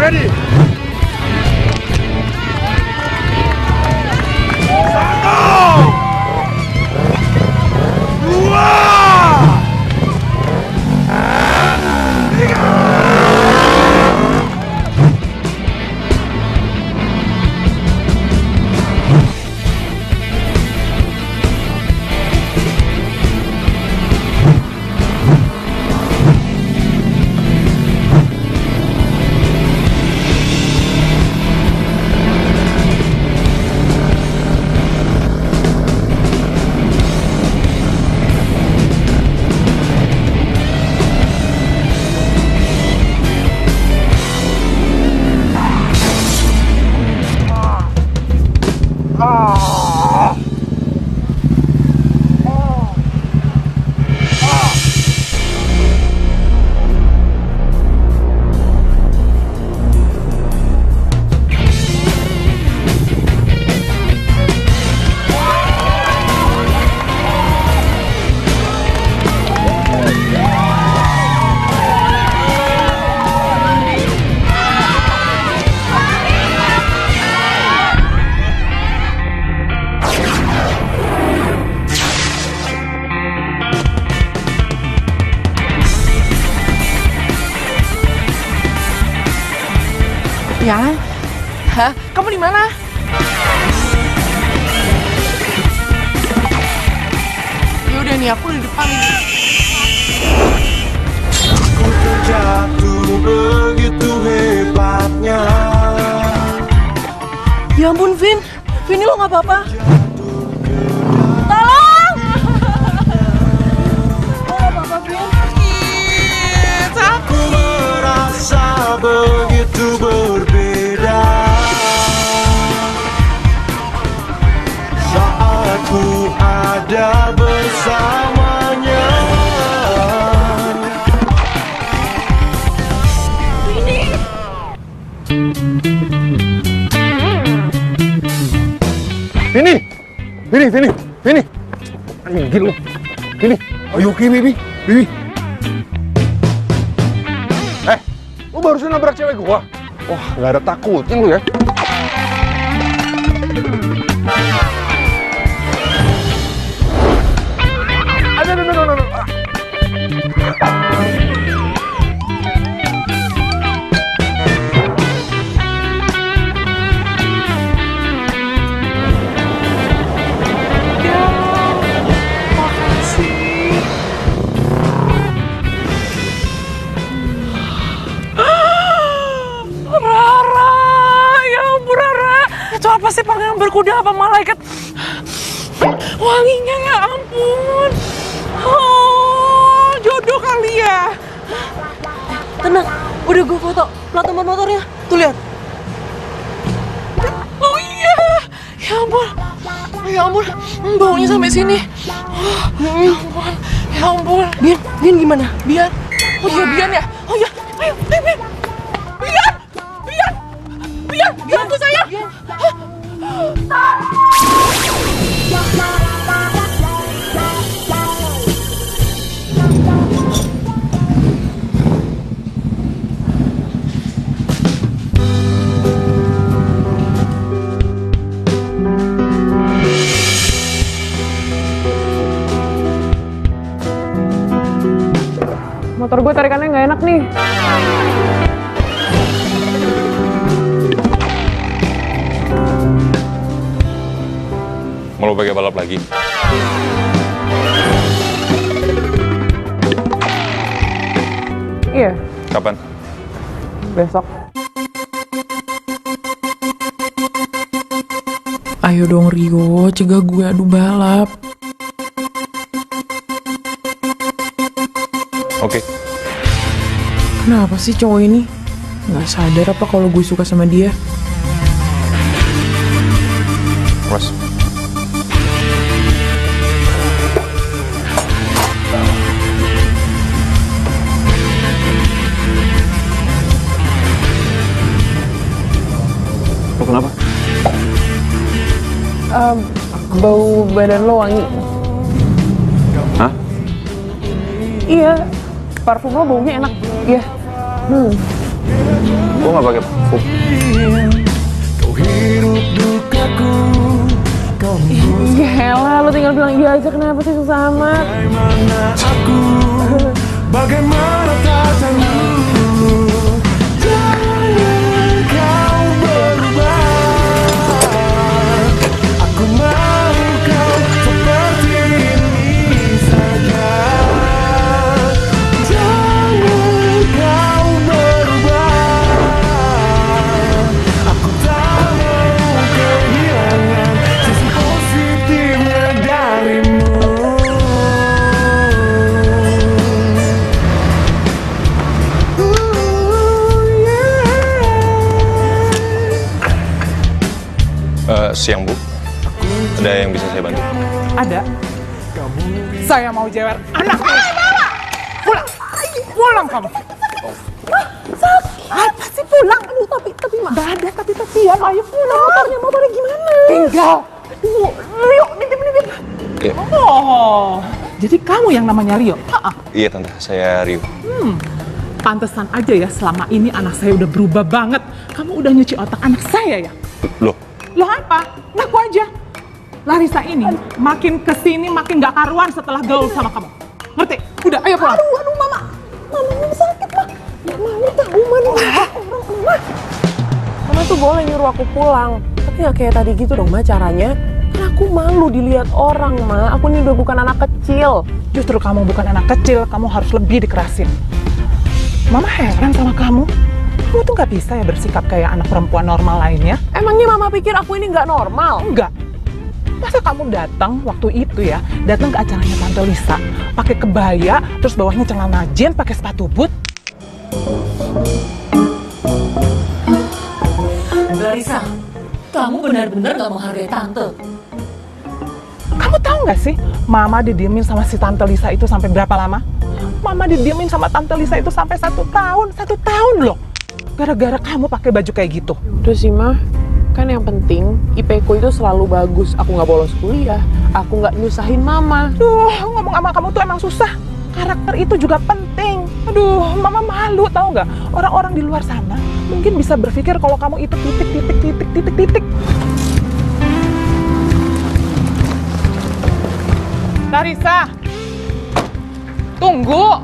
ready. Satu, dua, tiga. Ya, hah? Kamu di mana? Ya udah nih, aku di depan. Aku terjatuh begitu hebatnya. Ya ampun, Vin. Vin, lo nggak apa-apa? Tolong! Lo nggak apa-apa, Vin? Aku merasa begitu berbeda saat ku ada bersamanya. Vini. Anjir lu. Vini, are you okay, baby? Baby. Lu barusan nabrak cewek gua. Wah, nggak ada takutnya lu ya. No. Apa sih pangeran berkuda apa malaikat? Wanginya ya ampun. Oh, jodoh kali ya. Tenang, udah gue foto plat nomor motornya. Tuh lihat. Oh iya, ya ampun. Ya ampun, baunya sampai sini. Ya ampun. Bian gimana? Bian. Oh iya, Bian ya. Oh iya, ayo, Bian. Bian, aku sayang. Motor gue tarikannya nggak enak nih. Mau lo pakai balap lagi? Iya. Kapan? Besok. Ayo dong Rio, cegah gue adu balap. Oke. Kenapa sih cowok ini? Nggak sadar apa kalau gue suka sama dia? Ros. Lo kenapa? Bau badan lo wangi. Hah? Iya, parfum lo baunya enak. Iya. Gue nggak pakai parfum. Kau hirup dukaku, kau Gila, lu tinggal bilang iya aja, kenapa sih susah amat? bagaimana aku, bagaimana tatamu. Jangan kau berubah, aku mau kau seperti ini saja. Jangan kau berubah, aku tak mau kehilangan sisi positifnya darimu. Siang, Bu. Ada yang bisa saya bantu? Ada. Saya mau jewer anak. Pulang. Pulang kamu. Apa sih pulang? Aduh, tapi Mak. Gak ada tapi-tapian. Ayo pulang. Motornya gimana? Tinggal. Yuk, nitip. Iya. Oh, jadi kamu yang namanya Rio? Iya, Tante. Saya Rio. Pantesan aja ya, selama ini anak saya udah berubah banget. Kamu udah nyuci otak anak saya ya? Loh, Loh apa? Ngaku aja. Larissa ini makin kesini makin gak karuan setelah gaul sama kamu. Ngerti? Udah, ayo pulang. Aduh, Mama. Mama sakit, Mak. Gak mau tahu, Mama. Mama tuh boleh nyuruh aku pulang, tapi nggak kayak tadi gitu dong, Ma, caranya. Kan aku malu dilihat orang, Ma. Aku ini udah bukan anak kecil. Justru kamu bukan anak kecil, kamu harus lebih dikerasin. Mama heran sama kamu. Kamu tuh gak bisa ya bersikap kayak anak perempuan normal lainnya. Emangnya Mama pikir aku ini nggak normal? Enggak. Masa kamu datang waktu itu ya, datang ke acaranya Tante Lisa, pakai kebaya, terus bawahnya celana jeans, pakai sepatu boot. Larissa, kamu benar-benar gak menghargai Tante. Kamu tahu nggak sih, Mama didiemin sama si Tante Lisa itu sampai berapa lama? Mama didiemin sama Tante Lisa itu sampai 1 tahun. 1 tahun loh. Gara-gara kamu pakai baju kayak gitu. Udah sih, Ma. Kan yang penting IP ku itu selalu bagus. Aku nggak bolos kuliah. Aku nggak nyusahin Mama. Duh, ngomong sama kamu tuh emang susah. Karakter itu juga penting. Aduh, Mama malu tahu nggak? Orang-orang di luar sana mungkin bisa berpikir kalau kamu itu titik. Larissa, tunggu.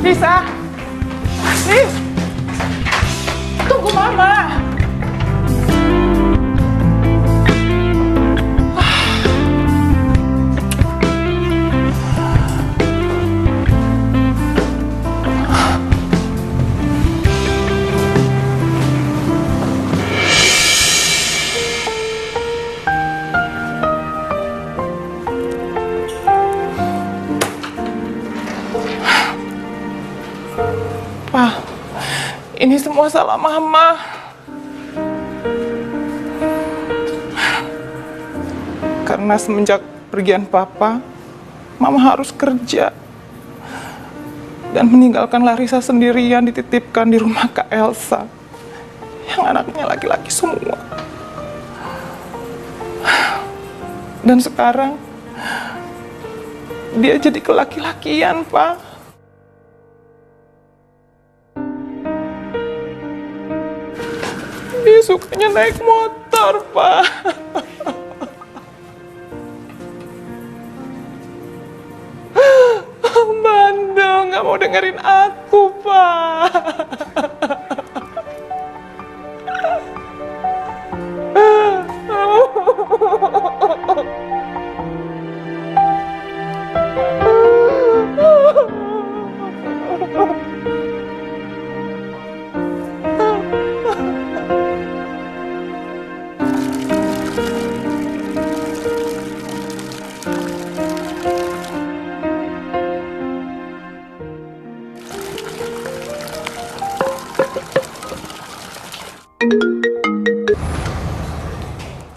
Lisa, Lis, tunggu Mama. Pa, ini semua salah Mama. Karena semenjak pergian Papa, Mama harus kerja. Dan meninggalkan Larissa sendirian dititipkan di rumah Kak Elsa. Yang anaknya laki-laki semua. Dan sekarang, dia jadi kelaki-lakian, Pa. Dia sukanya naik motor, Pak. Bandel, nggak mau dengerin aku, Pak.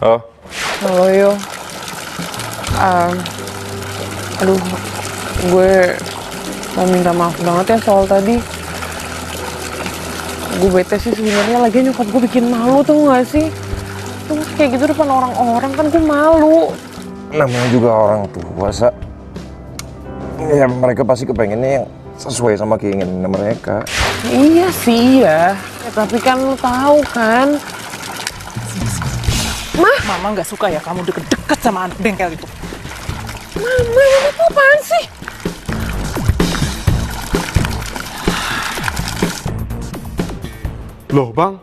Oh, Halo, Yo. Aduh, gue mau minta maaf banget ya soal tadi. Gue bete sih sebenarnya, lagi nyokap gue bikin malu, tuh nggak sih? Terus kayak gitu depan orang-orang kan gue malu. Namanya juga orang tua, Sa. Ya mereka pasti kepengennya yang sesuai sama keinginan mereka. Iya sih ya, tapi kan lu tahu kan. Mama nggak suka ya kamu deket-deket sama anak bengkel itu. Mama, itu apaan sih? Loh bang,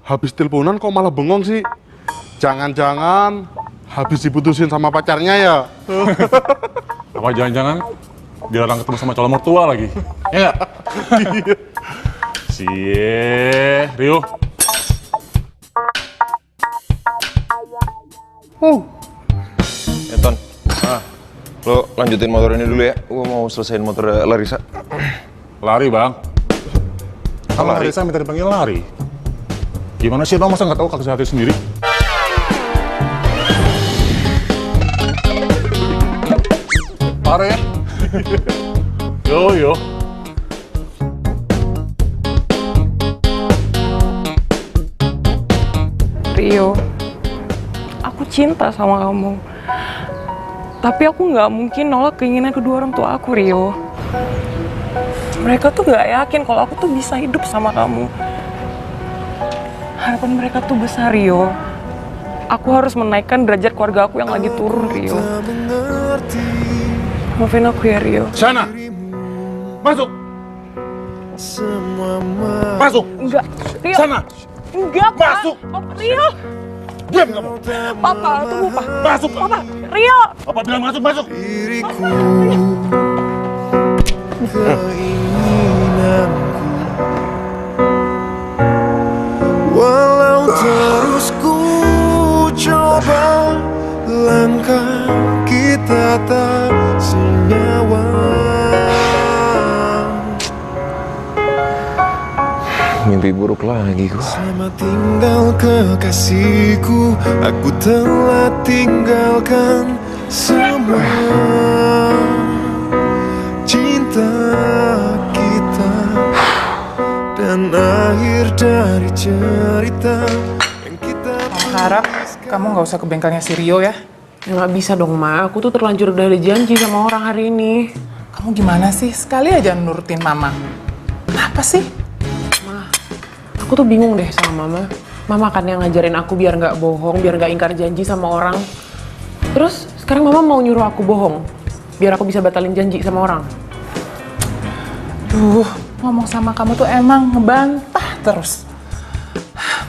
habis teleponan kok malah bengong sih? Jangan-jangan habis diputusin sama pacarnya ya? Apa jangan-jangan dilarang ketemu sama calon mertua lagi? Ya nggak? Cie, Rio. Ya Ton, lo lanjutin motor ini dulu ya. Gue mau selesaiin motor Larissa. Lari bang. Kalau Lari? Larissa minta dipanggil lari. Gimana sih bang, masa nggak tahu kaki hati sendiri? Parah ya? Yo. Rio, aku cinta sama kamu. Tapi aku nggak mungkin nolak keinginan kedua orang tua aku, Rio. Mereka tuh nggak yakin kalau aku tuh bisa hidup sama kamu. Harapan mereka tuh besar, Rio. Aku harus menaikkan derajat keluarga aku yang lagi turun, Rio. Maafin aku ya, Rio. Sana, masuk. Masuk. Enggak, Rio. Sana. Enggak, Pak. Masuk. Papa, Rio. Diam kamu. Papa, tunggu, Pak. Masuk. Papa, Rio. Apa bilang masuk? Diriku, keinginanku, walau terus ku coba, langkah kita tak senyawa. Mimpi buruk lagi gue. Selamat tinggal kekasihku, aku telah tinggalkan semua cinta kita dan akhir dari cerita yang kita. Mama harap kamu nggak usah ke bengkelnya si Rio ya. Ya nggak bisa dong, Ma. Aku tuh terlanjur udah ada janji sama orang hari ini. Kamu gimana sih? Sekali aja nurutin Mama. Kenapa sih? Aku tuh bingung deh sama Mama. Mama kan yang ngajarin aku biar nggak bohong, biar nggak ingkar janji sama orang. Terus sekarang Mama mau nyuruh aku bohong, biar aku bisa batalin janji sama orang. Duh, ngomong sama kamu tuh emang ngebantah terus.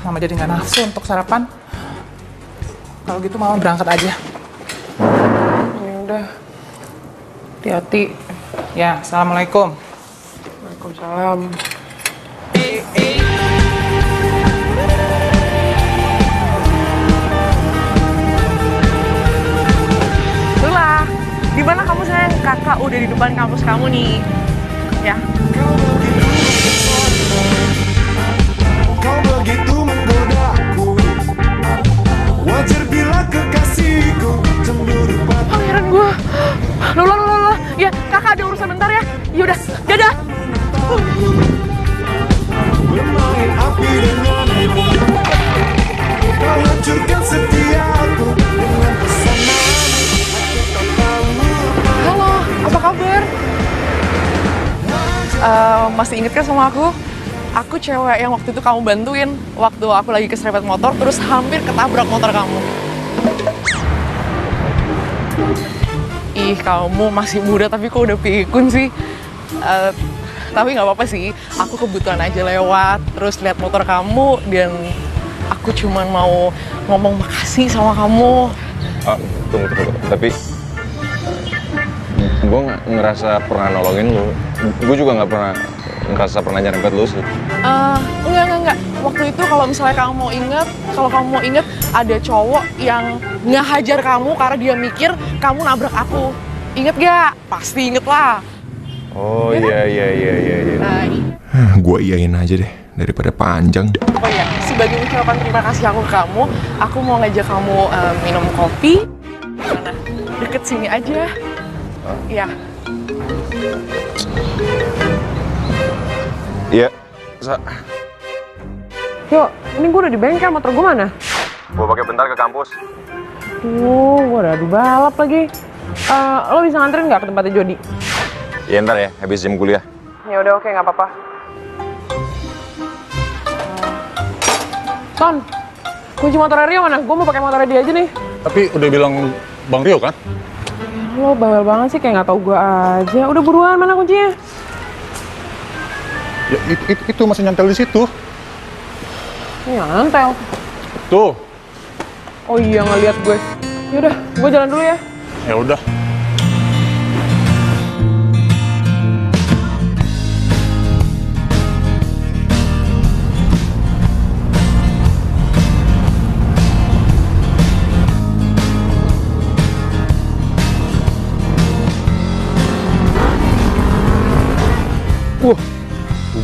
Mama jadi nggak nafsu untuk sarapan. Kalau gitu Mama berangkat aja. Ya udah, hati-hati. Ya, Assalamualaikum. Waalaikumsalam. Lula, gimana kamu sayang? Kakak udah di depan kampus kamu nih. Ya. Kau begitu menggodaku, wajar bila kekasihku cemburu pada. Pangeran gua. Lula. Ya, kakak ada urusan bentar ya. Yaudah, dadah. Bermain api denganmu, kau hancurkan setiaku dengan pesamamu. Halo, apa kabar? Masih inget kan sama aku? Aku cewek yang waktu itu kamu bantuin waktu aku lagi keserempet motor terus hampir ketabrak motor kamu. Ih, kamu masih muda tapi kok udah pikun sih. Tapi nggak apa-apa sih, aku kebetulan aja lewat terus lihat motor kamu dan aku cuman mau ngomong makasih sama kamu. Tunggu. Tapi gue ngerasa pernah nolongin lo. Gue juga nggak pernah ngerasa pernah nyerempet lo sih. Enggak. Waktu itu kalau misalnya kamu mau inget, ada cowok yang ngehajar kamu karena dia mikir kamu nabrak aku. Inget gak? Pasti inget lah. Oh iya. Nah, Gue iyain aja deh, daripada panjang. oh ya, sebagai ucapan terima kasih aku ke kamu, aku mau ngajak kamu minum kopi. Mana? Deket sini aja. Iya. Iya. Yuk, ini gue udah di bengkel, motor gue mana? Gue pakai bentar ke kampus. Gue udah adu balap lagi. Lo bisa nganterin nggak ke tempatnya Jody? Ya ntar ya, habis jam kuliah. Ya udah oke, nggak apa-apa. Ton, kunci motornya Rio mana? Gue mau pakai motornya dia aja nih. Tapi udah bilang Bang Rio kan? Lo bawel banget sih, kayak nggak tahu gue aja. Udah buruan, mana kuncinya? Ya itu masih nyantel di situ. Nyantel. Tuh. Oh iya, ngeliat gue. Yaudah, gue jalan dulu ya. Ya udah.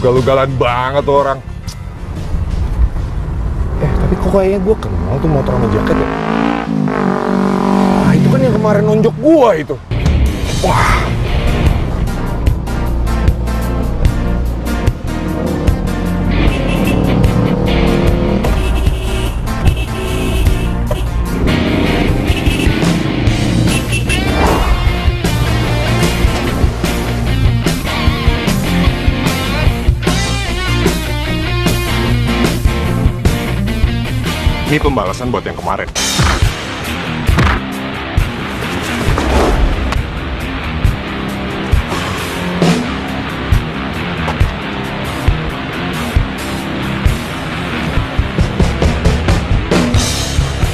Ugal-ugalan banget tuh orang. Tapi kok kayaknya gue kenal tuh motor sama jaket ya. Nah, itu kan yang kemarin nonjok gua itu. Wah. Ini pembalasan buat yang kemarin.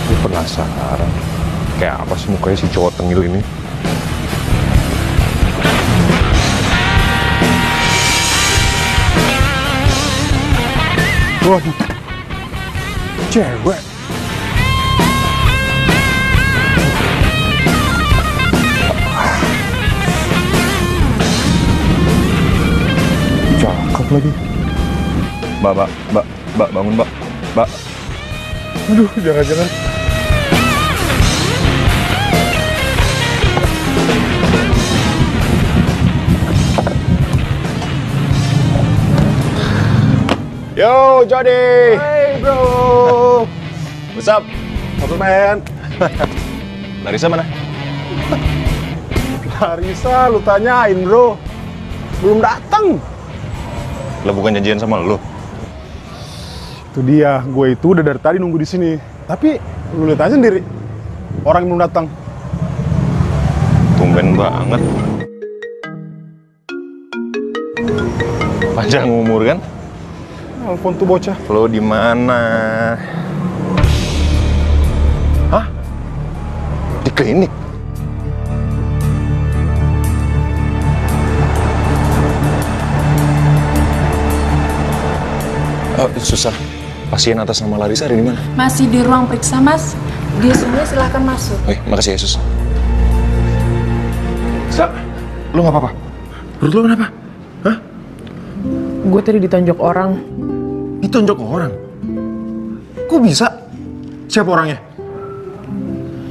Gue penasaran, kayak apa sih mukanya si cowok tengil ini? Waduh, cewek. Cakep lagi. Mbak, bangun, Mbak. Mbak. Aduh, jangan-jangan. Yo, Jody. Hey bro. What's up? Apa man? Larissa mana? Larissa lu tanyain bro. Belum datang. Lah bukan janjian sama lu. Itu dia, gue itu udah dari tadi nunggu di sini. Tapi lu lihat aja sendiri, orang yang belum datang. Tumben banget. Panjang umur kan? Telepon tuh bocah. Lo di mana? Hah? Di klinik? Susah. Pasien atas nama Larissa ada di mana? Masih di ruang periksa, Mas. Dia semua silahkan masuk. Oke, makasih ya, Sus. Lo nggak apa-apa? Perut lo kenapa? Hah? Gue tadi ditonjok orang. Ditonjok orang? Kok bisa? Siapa orangnya?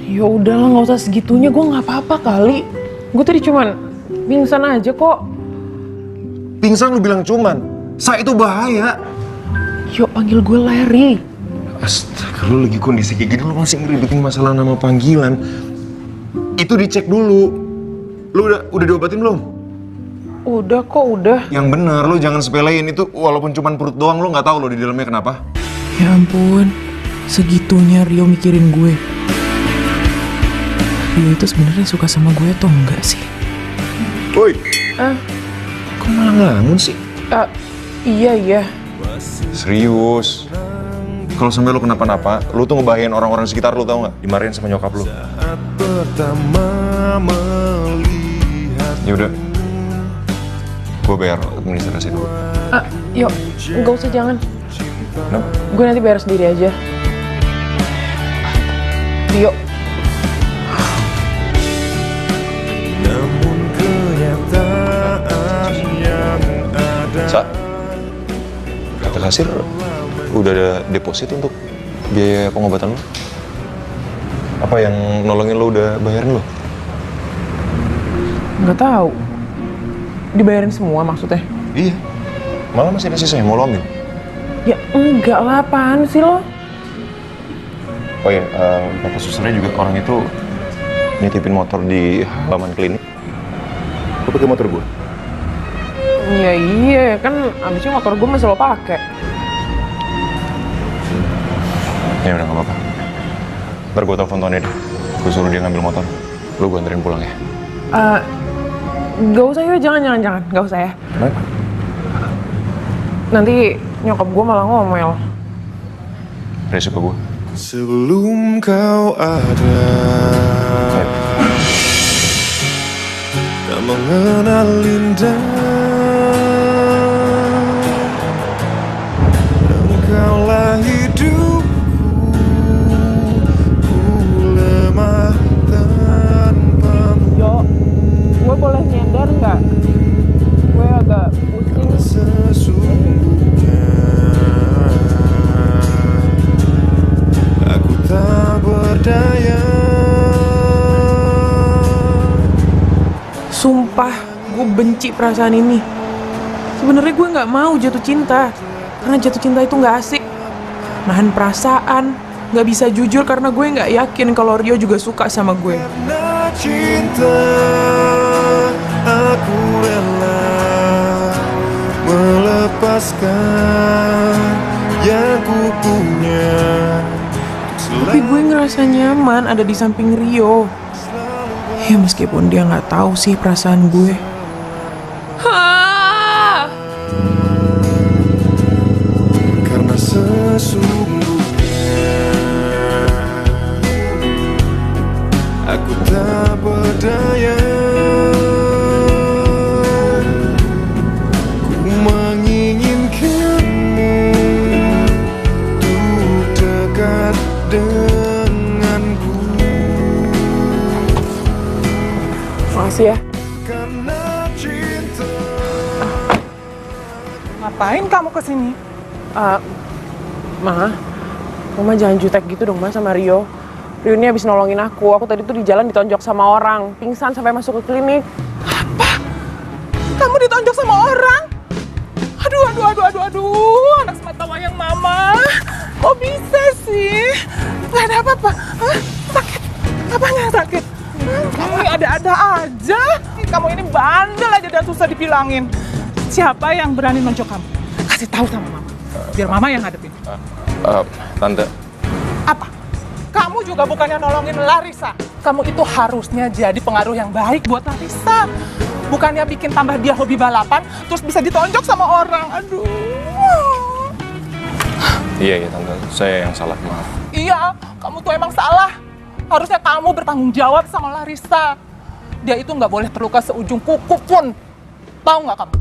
Ya udahlah, nggak usah segitunya. Gue nggak apa-apa kali. Gue tadi cuman pingsan aja kok. Pingsan lu bilang cuman. Saya itu bahaya. Yuk panggil gue Larry. Astaga, lu lagi kondisi kayak gini, lu masih ngeribetin masalah nama panggilan. Itu dicek dulu. Lu udah diobatin belum? Udah kok, udah. Yang bener, lu jangan sepelein itu. Walaupun cuman perut doang, lu nggak tahu lo di dalamnya kenapa. Ya ampun, segitunya Rio mikirin gue. Rio itu sebenarnya suka sama gue atau enggak sih? Woi. Kok malah ngelamun sih? Iya. Serius. Kalau sampai lu kenapa-napa, lu tuh ngebahayain orang-orang sekitar lu, tau nggak? Dimarahin sama nyokap lu. Ya udah, gue bayar administrasi dulu. Yuk, nggak usah, jangan. Kenapa? Gue nanti bayar sendiri aja. Rio. Sa, kata kasir udah ada deposit untuk biaya pengobatan lo? Apa yang nolongin lo udah bayarin lo? Nggak tahu. Dibayarin semua maksudnya? Iya. Malah masih ada sisa yang mau lo ambil. Ya enggak lah, apaan sih lo? Oh iya, kata susternya juga orang itu nitipin motor di halaman klinik. Lo pakai motor gue? Iya, kan abisnya motor gue masih lo pakai. Ya udah nggak apa-apa. Ntar gue telepon Tony deh. Gue suruh dia ngambil motor. Lu gue anterin pulang ya. Gak usah ya, jangan. Gak usah ya. Kenapa? Nanti nyokap gue malah ngomel. Resiko gue. Sebelum kau ada, tak mengenal indah. Engkaulah hidupku, ku lemah tanpamu. Yo, gue boleh nyender nggak? Gue agak pusing. Sesungguhnya aku tak berdaya. Sumpah, gue benci perasaan ini. Sebenarnya gue nggak mau jatuh cinta, karena jatuh cinta itu nggak asik. Nahan perasaan, nggak bisa jujur karena gue nggak yakin kalau Rio juga suka sama gue. Karena cinta aku rela melepaskan yang ku punya. Tapi gue ngerasa nyaman ada di samping Rio. Ya meskipun dia nggak tahu sih perasaan gue. Karena sesungguhnya aku tak berdaya. Ku menginginkanmu untuk dekat denganku. Makasih ya. Karena cinta. Ngapain kamu kesini? Mama jangan jutek gitu dong Ma sama Rio. Rio ini habis nolongin aku. Aku tadi tuh di jalan ditonjok sama orang, pingsan sampai masuk ke klinik. Kamu ditonjok sama orang? Aduh, anak semata wayang mama. Kok bisa sih? Gak ada apa-apa. Hah? Sakit? Apanya yang sakit? Kamu ini ada-ada aja. Kamu ini bandel aja dan susah dibilangin. Siapa yang berani nonjok kamu? Kasih tahu sama mama. Biar mama yang hadepin. Tante. Apa? Kamu juga bukannya nolongin Larissa. Kamu itu harusnya jadi pengaruh yang baik buat Larissa. Bukannya bikin tambah dia hobi balapan, terus bisa ditonjok sama orang. Aduh. Iya Tante. Saya yang salah, maaf. Iya, kamu tuh emang salah. Harusnya kamu bertanggung jawab sama Larissa. Dia itu nggak boleh terluka seujung kuku pun. Tahu nggak kamu?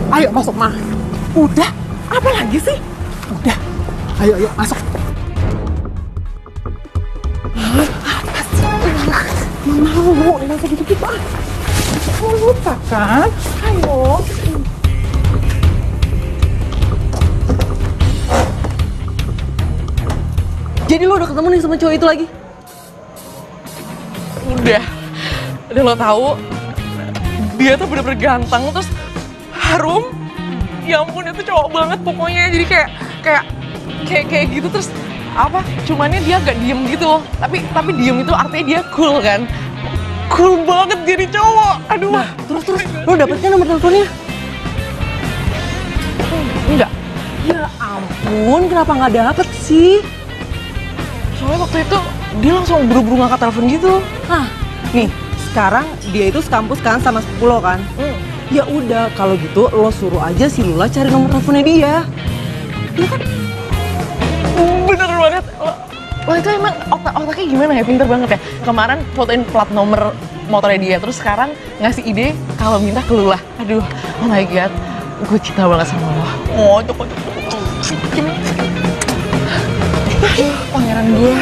Ayo masuk, Ma. Udah, apa lagi sih? Udah, ayo masuk. Apa sih? Mau, nggak usah gitu-gitu. Mau lupa kan? Ayo. Jadi lo udah ketemu nih sama cowok itu lagi? Udah lo tahu dia tuh bener-bener ganteng terus harum. Ya ampun itu cowok banget pokoknya. Jadi kayak gitu terus apa? Cumannya dia agak diem gitu. Tapi diem itu artinya dia cool kan? Cool banget jadi cowok. Aduh. Nah, terus lo dapetin nomor teleponnya? Enggak. Ya ampun, kenapa nggak dapet sih? Soalnya waktu itu dia langsung buru-buru ngangkat telepon gitu. Nah, nih sekarang dia itu sekampus kan sama sepupu lo kan? Ya udah, kalau gitu lo suruh aja si Lula cari nomor teleponnya dia. Iya kan? Bener banget. Lo itu emang otaknya gimana ya? Pinter banget ya. Kemarin fotoin plat nomor motornya dia, terus sekarang ngasih ide kalau minta ke Lula. Aduh, oh my god, gue cinta banget sama lo. Oh, cokok. Pangeran gue.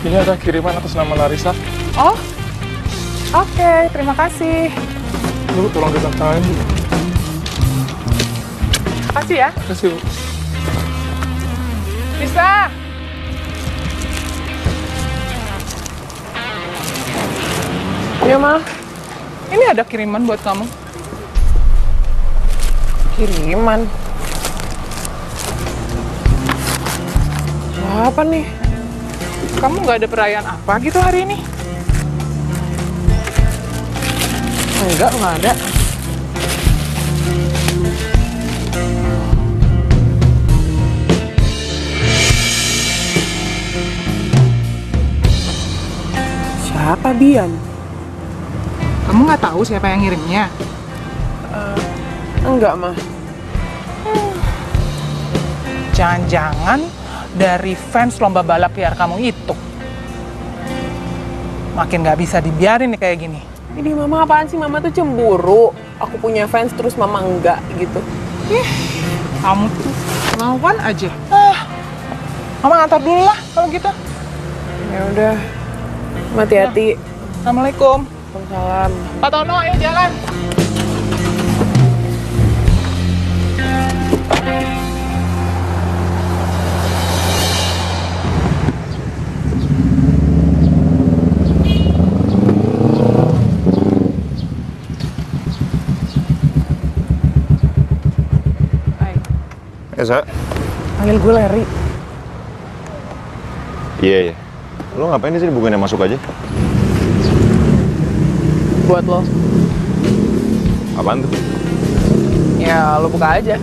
Ini ada kiriman atas nama Larissa. Oh, oke, terima kasih. Lu tolong ditandatanganin dulu. Makasih ya. Kasih, Bu. Bisa. Iya, Ma. Ini ada kiriman buat kamu. Kiriman. Apa nih? Kamu nggak ada perayaan apa gitu hari ini? Enggak ada. Siapa Bian? Kamu nggak tahu siapa yang ngirimnya? Enggak, mah. Jangan-jangan dari fans lomba balap liar kamu itu. Makin nggak bisa dibiarin nih kayak gini. Ini mama apaan sih? Mama tuh cemburu. Aku punya fans terus mama enggak gitu. Kamu tuh lawan aja. Mama ngantar dulu lah kalau gitu. Ya udah. Hati-hati. Assalamualaikum. Waalaikumsalam. Pak Tono, ayo jalan. Sa? Panggil gue Larry. Iya. Lo ngapain di sini? Bukannya masuk aja? Buat lo. Apaan tuh? Ya, lo buka aja.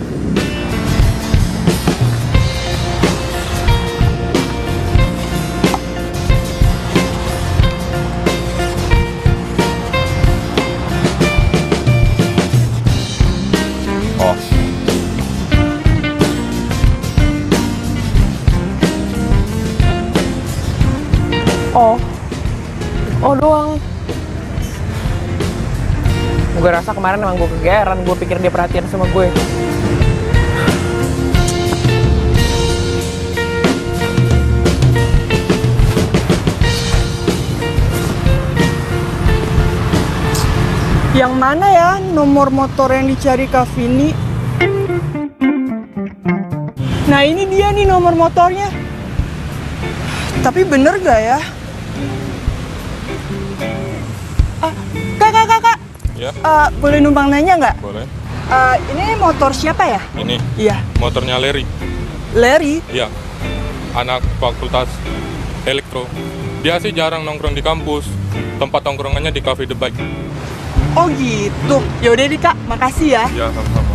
Oh. Oh doang. Gue rasa kemarin emang gue kegeeran. Gue pikir dia perhatian sama gue. Yang mana ya nomor motor yang dicari Kak Vini? Nah ini dia nih nomor motornya. Tapi bener gak ya? Kak. Ya. Boleh numpang nanya nggak? Boleh. Ini motor siapa ya? Ini Iya. motornya Larry. Larry? Iya. Anak fakultas elektro. Dia sih jarang nongkrong di kampus. Tempat nongkrongannya di Cafe The Bike. Oh gitu. Yaudah deh Kak, makasih ya. Ya, sama-sama.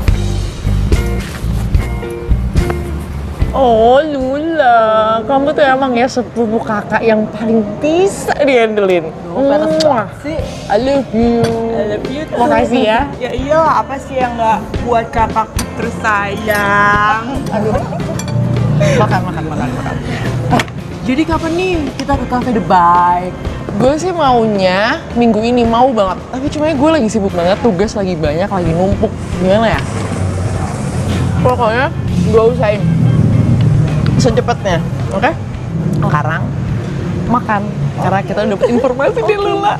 Oh, Lula. Kamu tuh emang ya sepupu kakak yang paling bisa diandelin. sih. I love you. I love you too. Makasih ya. Ya iyalah, apa sih yang nggak buat kakak terus sayang? Makan. Jadi kapan nih kita ke Cafe The Bike? Gue sih maunya minggu ini, mau banget. Tapi cuma gue lagi sibuk banget, tugas lagi banyak, lagi numpuk. Gimana ya? Pokoknya gue usahain secepatnya, oke? Sekarang makan, karena kita udah dapet informasi di Lula.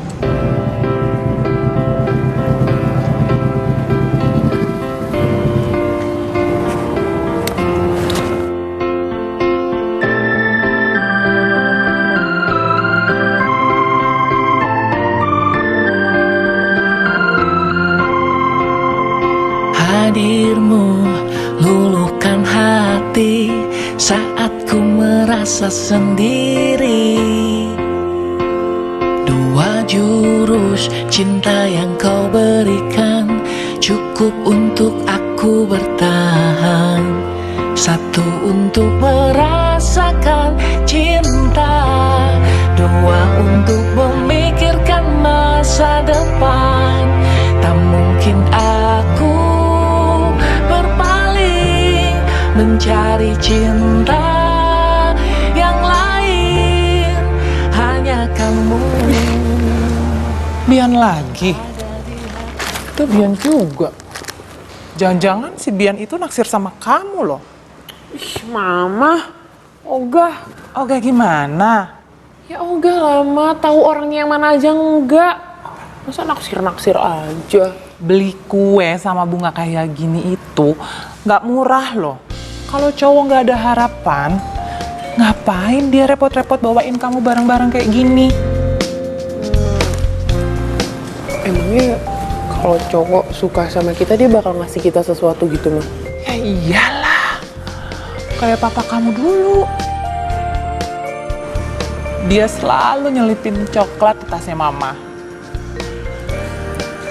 Hadirmu luluhkan hati saat ku merasa sendiri. Dua jurus cinta yang kau berikan cukup untuk aku bertahan. Satu untuk merasakan cinta, dua untuk memikirkan masa depan. Tak mungkin aku berpaling mencari cinta yang lain, hanya kamu. Bian lagi? Itu Bian juga. Jangan-jangan si Bian itu naksir sama kamu loh. Ih, Mama. Ogah. Ogah gimana? Ya ogah lama, tahu orangnya yang mana aja enggak. Masa naksir-naksir aja. Beli kue sama bunga kayak gini itu nggak murah loh. Kalau cowok nggak ada harapan, ngapain dia repot-repot bawain kamu barang-barang kayak gini? Emangnya kalau cowok suka sama kita dia bakal ngasih kita sesuatu gitu mah. Ya iyalah, kayak papa kamu dulu. Dia selalu nyelipin coklat ke tasnya mama.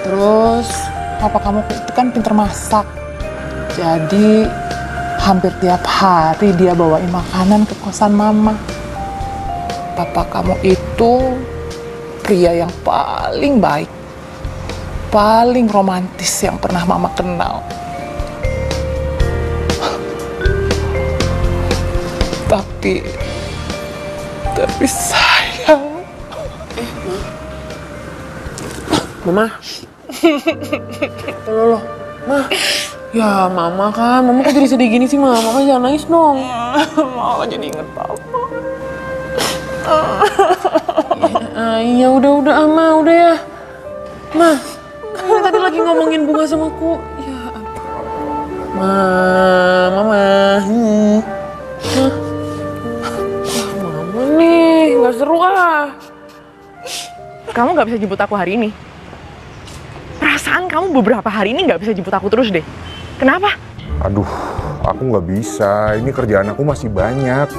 Terus papa kamu itu kan pinter masak. Jadi hampir tiap hari dia bawain makanan ke kosan mama. Papa kamu itu pria yang paling baik, paling romantis yang pernah mama kenal. Tapi sayang. Mama. Loh, Ma. Ya, Mama kan. Mama kok jadi sedih gini sih, Mama? Kan jangan nangis dong. Mama jadi inget papa. Ya udah Ma, udah ya. Ma, kan tadi lagi ngomongin bunga sama aku. Ya Mama. Mama nih, nggak seru ah. Kamu nggak bisa jemput aku hari ini. Perasaan kamu beberapa hari ini nggak bisa jemput aku terus deh. Kenapa? Aduh, aku nggak bisa. Ini kerjaan aku masih banyak.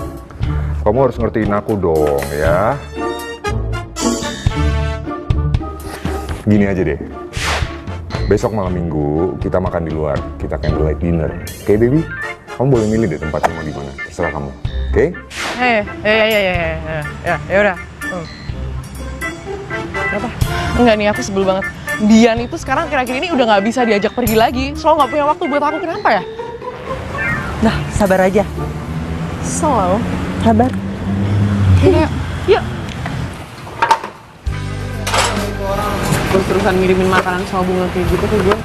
Kamu harus ngertiin aku dong, ya. Gini aja deh. Besok malam minggu kita makan di luar. Kita candlelight dinner. Oke, baby? Kamu boleh milih deh tempatnya mau di mana. Terserah kamu. Oke? Ya udah. Kenapa? Enggak nih, aku sebel banget. Dian itu sekarang kira-kira ini udah nggak bisa diajak pergi lagi. Selalu nggak punya waktu buat aku. Kenapa ya? Nah, sabar aja. Selalu. Sabar. Yuk. Terus-terusan ngirimin makanan sama bunga kayak gitu ke gue.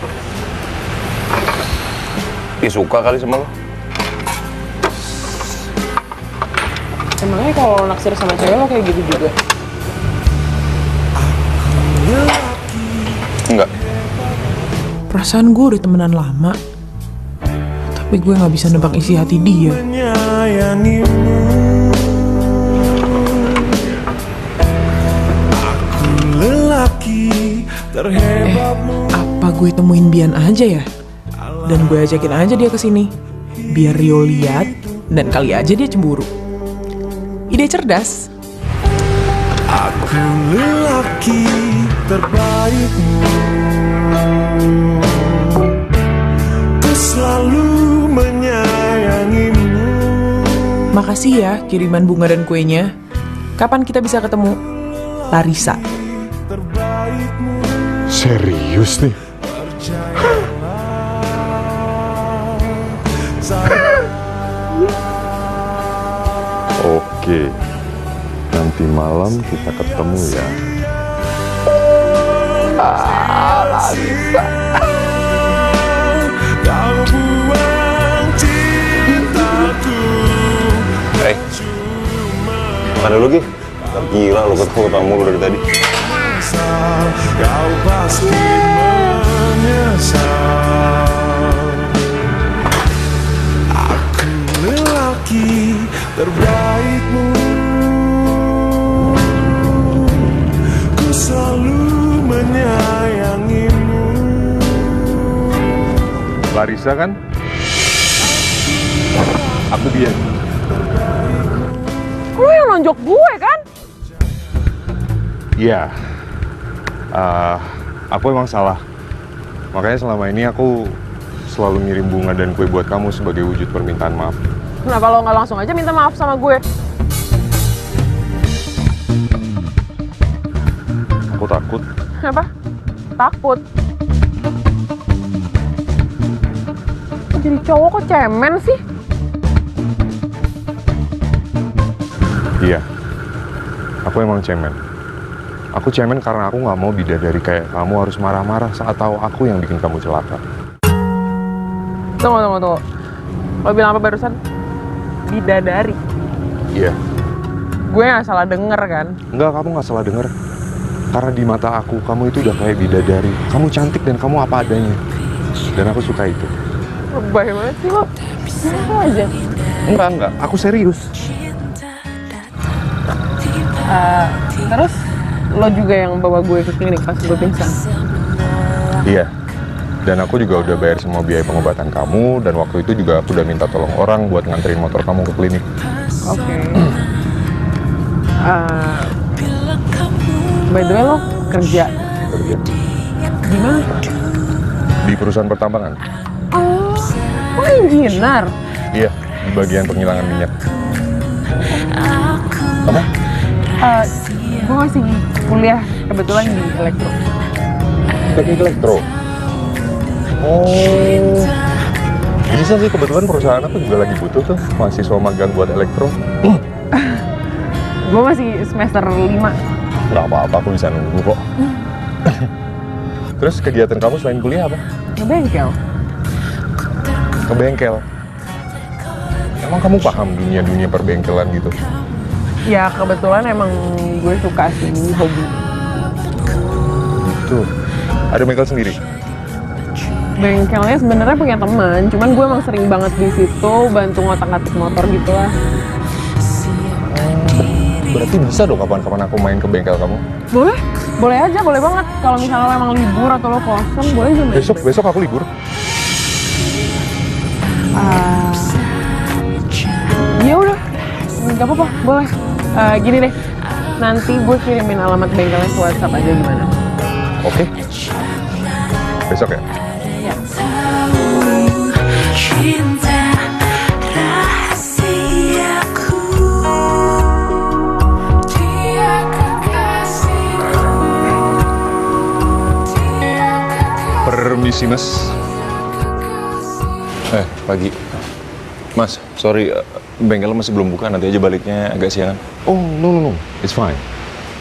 Dia suka kali sama lo. Emangnya kalau naksir sama cewek lo kayak gitu juga? Enggak. Perasaan gue udah temenan lama, tapi gue nggak bisa nebak isi hati dia. Menyayangimu, aku lelaki terhebatmu. Apa gue temuin Bian aja ya? Dan gue ajakin aja dia ke sini, biar Rio lihat dan kali aja dia cemburu. Ide cerdas. Aku lelaki terbaikmu, ku selalu menyayangimu. Makasih ya kiriman bunga dan kuenya. Kapan kita bisa ketemu? Larissa. Serius nih? Oke. Nanti malam kita ketemu ya. Larissa. Kau buang cintaku. Hey, makan dulu Gi. Gila lo ketemu tamu lu dari tadi. Kau pasti menyesal. Aku lelaki terbaikmu, ku selalu menyayangimu. Larissa kan? Aku Bian. Lu yang nonjok gue kan? Iya. Aku emang salah. Makanya selama ini aku selalu ngirim bunga dan kue buat kamu sebagai wujud permintaan maaf. Kenapa lo nggak langsung aja minta maaf sama gue? Aku takut. Apa? Takut? Jadi cowok kok cemen sih? Iya. Aku emang cemen. Aku cemen karena aku nggak mau bidadari kayak kamu harus marah-marah saat tahu aku yang bikin kamu celaka. Tunggu. Lo bilang apa barusan? Bidadari? Iya. Gue nggak salah denger kan? Enggak, kamu nggak salah denger. Karena di mata aku, kamu itu udah kayak bidadari. Kamu cantik dan kamu apa adanya. Dan aku suka itu. Lebay banget sih lo. Bisa aja. Enggak. Aku serius. Terus lo juga yang bawa gue ke klinik pas gue pingsan? Iya. Dan aku juga udah bayar semua biaya pengobatan kamu, dan waktu itu juga aku udah minta tolong orang buat nganterin motor kamu ke klinik. Oke. By the way, lo kerja Kerja di mana? di perusahaan pertambangan. Oh, engineer. Iya, di bagian penghilangan minyak. Apa? Gue masih kuliah kebetulan di elektro. Teknik elektro. Oh, bisa sih, kebetulan perusahaan aku juga lagi butuh tuh mahasiswa magang buat elektro. Gue masih semester 5. Nggak apa-apa, aku bisa nunggu kok. Terus kegiatan kamu selain kuliah apa? Ngebengkel. Ke bengkel. Emang kamu paham dunia-dunia perbengkelan gitu? Ya kebetulan emang gue suka sih, hobi. Tuh, ada bengkel sendiri? Bengkelnya sebenarnya punya teman, cuman gue emang sering banget di situ bantu ngotak-ngatik motor gitu lah. Berarti bisa dong kapan-kapan aku main ke bengkel kamu? Boleh, boleh aja, boleh banget. Kalau misalnya lo emang libur atau lo kosong, boleh aja main. Besok aku libur. Ya udah, nggak apa-apa, boleh. Gini deh, nanti gue kirimin alamat bengkelnya ke WhatsApp aja gimana? Oke. Besok ya? Ya. Cinta rahasiaku, dia kekasihku. Permisi, Mas. Pagi. Mas, sorry, bengkelnya masih belum buka, nanti aja baliknya agak siangan. Oh, no, it's fine.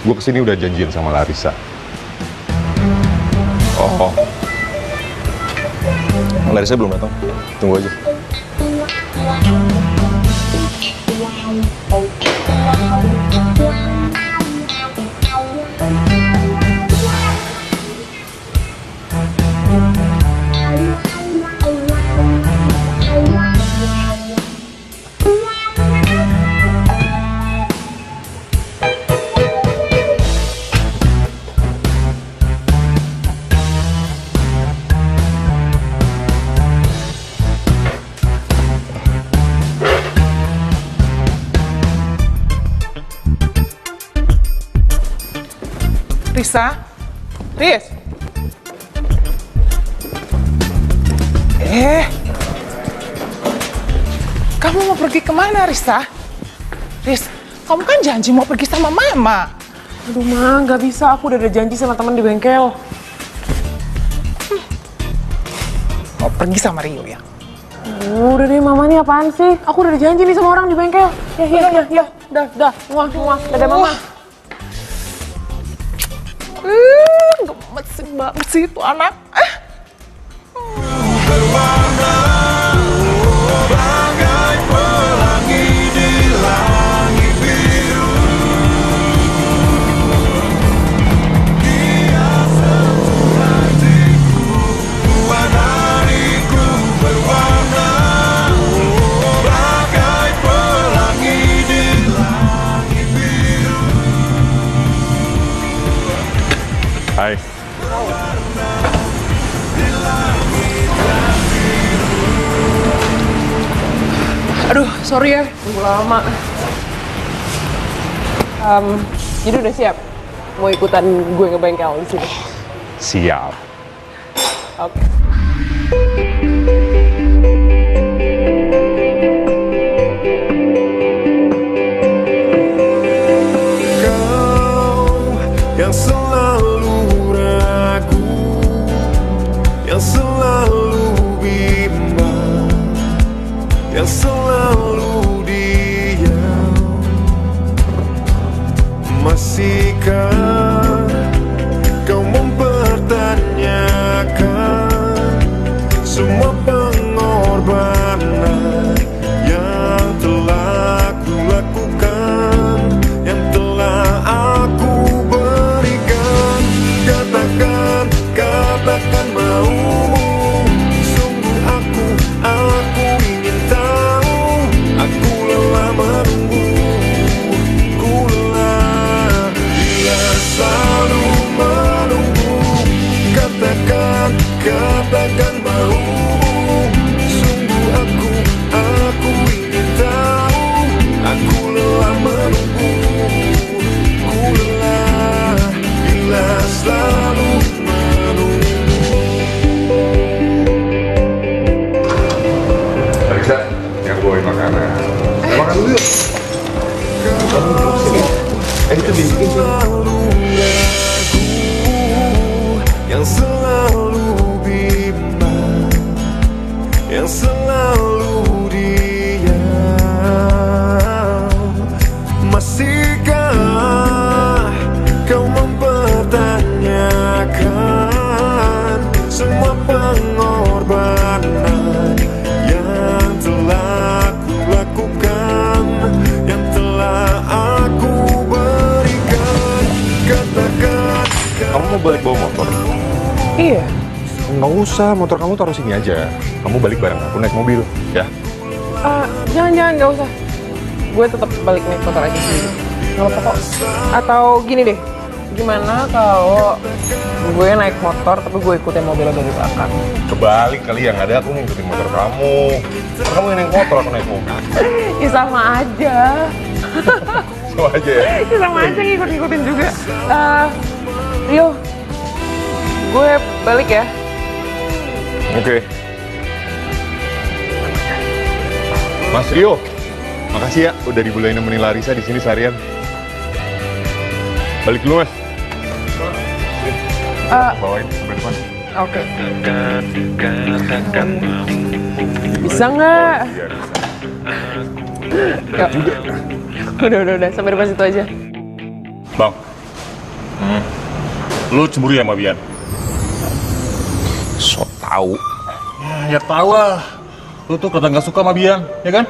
Gue kesini udah janjian sama Larissa. Oh. Larissa belum datang, tunggu aja. Risa? Riz? Kamu mau pergi kemana, Risa? Riz, kamu kan janji mau pergi sama Mama. Aduh, Ma, nggak bisa. Aku udah ada janji sama teman di bengkel. Mau pergi sama Rio ya? Udah deh, Mama, nih apaan sih? Aku udah ada janji nih sama orang di bengkel. Ya. Dah. Muah. Dadah, Mama. Gemes banget sih itu anak. Bagai pelangi di langit biru, dia sentuh hatiku, buat hariku berwarna. Bagai pelangi di langit biru. Hai. Aduh, sorry ya, tunggu lama. Jadi udah siap? Mau ikutan gue ke bengkel di sini? Siap. Oke. Kau yang selalu ragu, yang selalu bimbang, yang selalu diam. Masihkah kau mempertanyakan semua pengorbanan yang telah kulakukan, yang telah aku berikan? Katakan maumu. Sungguh aku ingin tahu. Aku lelah menunggu, ku lelah bila bawain makanan. Makan dulu yuk. Itu bikin yang selalu bimbang, yang selalu diam. Masihkah kau mempertanyakan semua pengorbanan yang telah ku lakukan, yang telah aku berikan? Katakan kamu mau balik bawa motor? Iya. Nggak usah, motor kamu taruh sini aja. Kamu balik bareng aku naik mobil, ya? Jangan, nggak usah. Gue tetap balik naik motor aja sendiri. Nggak apa-apa kok. Atau gini deh, gimana kalau gue naik motor tapi gue ikutin mobilnya dari belakang? Kebalik kali, yang ada aku ngikutin motor kamu. Kamu yang naik motor, aku naik mobil. Ya sama aja. Sama aja ya? Ya sama aja ngikut-ngikutin juga. Rio, gue balik ya. Oke. Mas Rio, makasih ya udah dibolehin nemenin Larissa di sini seharian. Balik dulu, Mas. Bawain sampai depan. Oke. Bisa nggak? Iya, bisa. Yuk. Udah, sampai depan situ aja. Bang, lu cemburu ya sama Bian? So tau. Ya tau lah, lu tuh kadang nggak suka sama Bian, ya kan?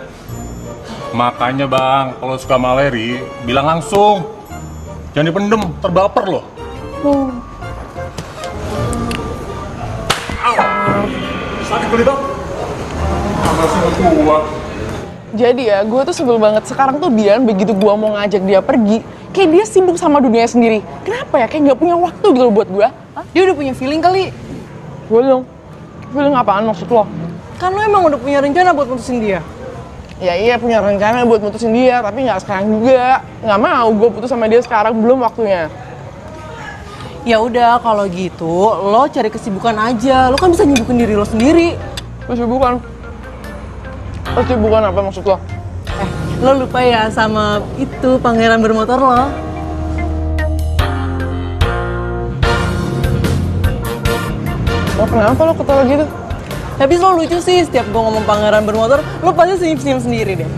Makanya bang, kalau suka sama Larry, bilang langsung. Jangan dipendem, terbaper loh. Sakit kali bang. Masih gua. Jadi ya, gue tuh sebel banget. Sekarang tuh Bian, begitu gue mau ngajak dia pergi, kayak dia sibuk sama dunia sendiri. Kenapa ya? Kayak nggak punya waktu gitu loh buat gue. Dia udah punya feeling kali. Feeling apaan maksud lo? Kan lo emang udah punya rencana buat mutusin dia. Ya iya punya rencana buat mutusin dia, tapi nggak sekarang juga. Nggak mau gue putus sama dia sekarang, belum waktunya. Ya udah kalau gitu lo cari kesibukan aja. Lo kan bisa nyibukin diri lo sendiri. Kesibukan apa maksud lo? Lo lupa ya sama itu pangeran bermotor lo. Oh kenapa lo ketawa gitu? Habis lo lucu sih, setiap gue ngomong pangeran bermotor, lo pasti senyum-senyum sendiri deh.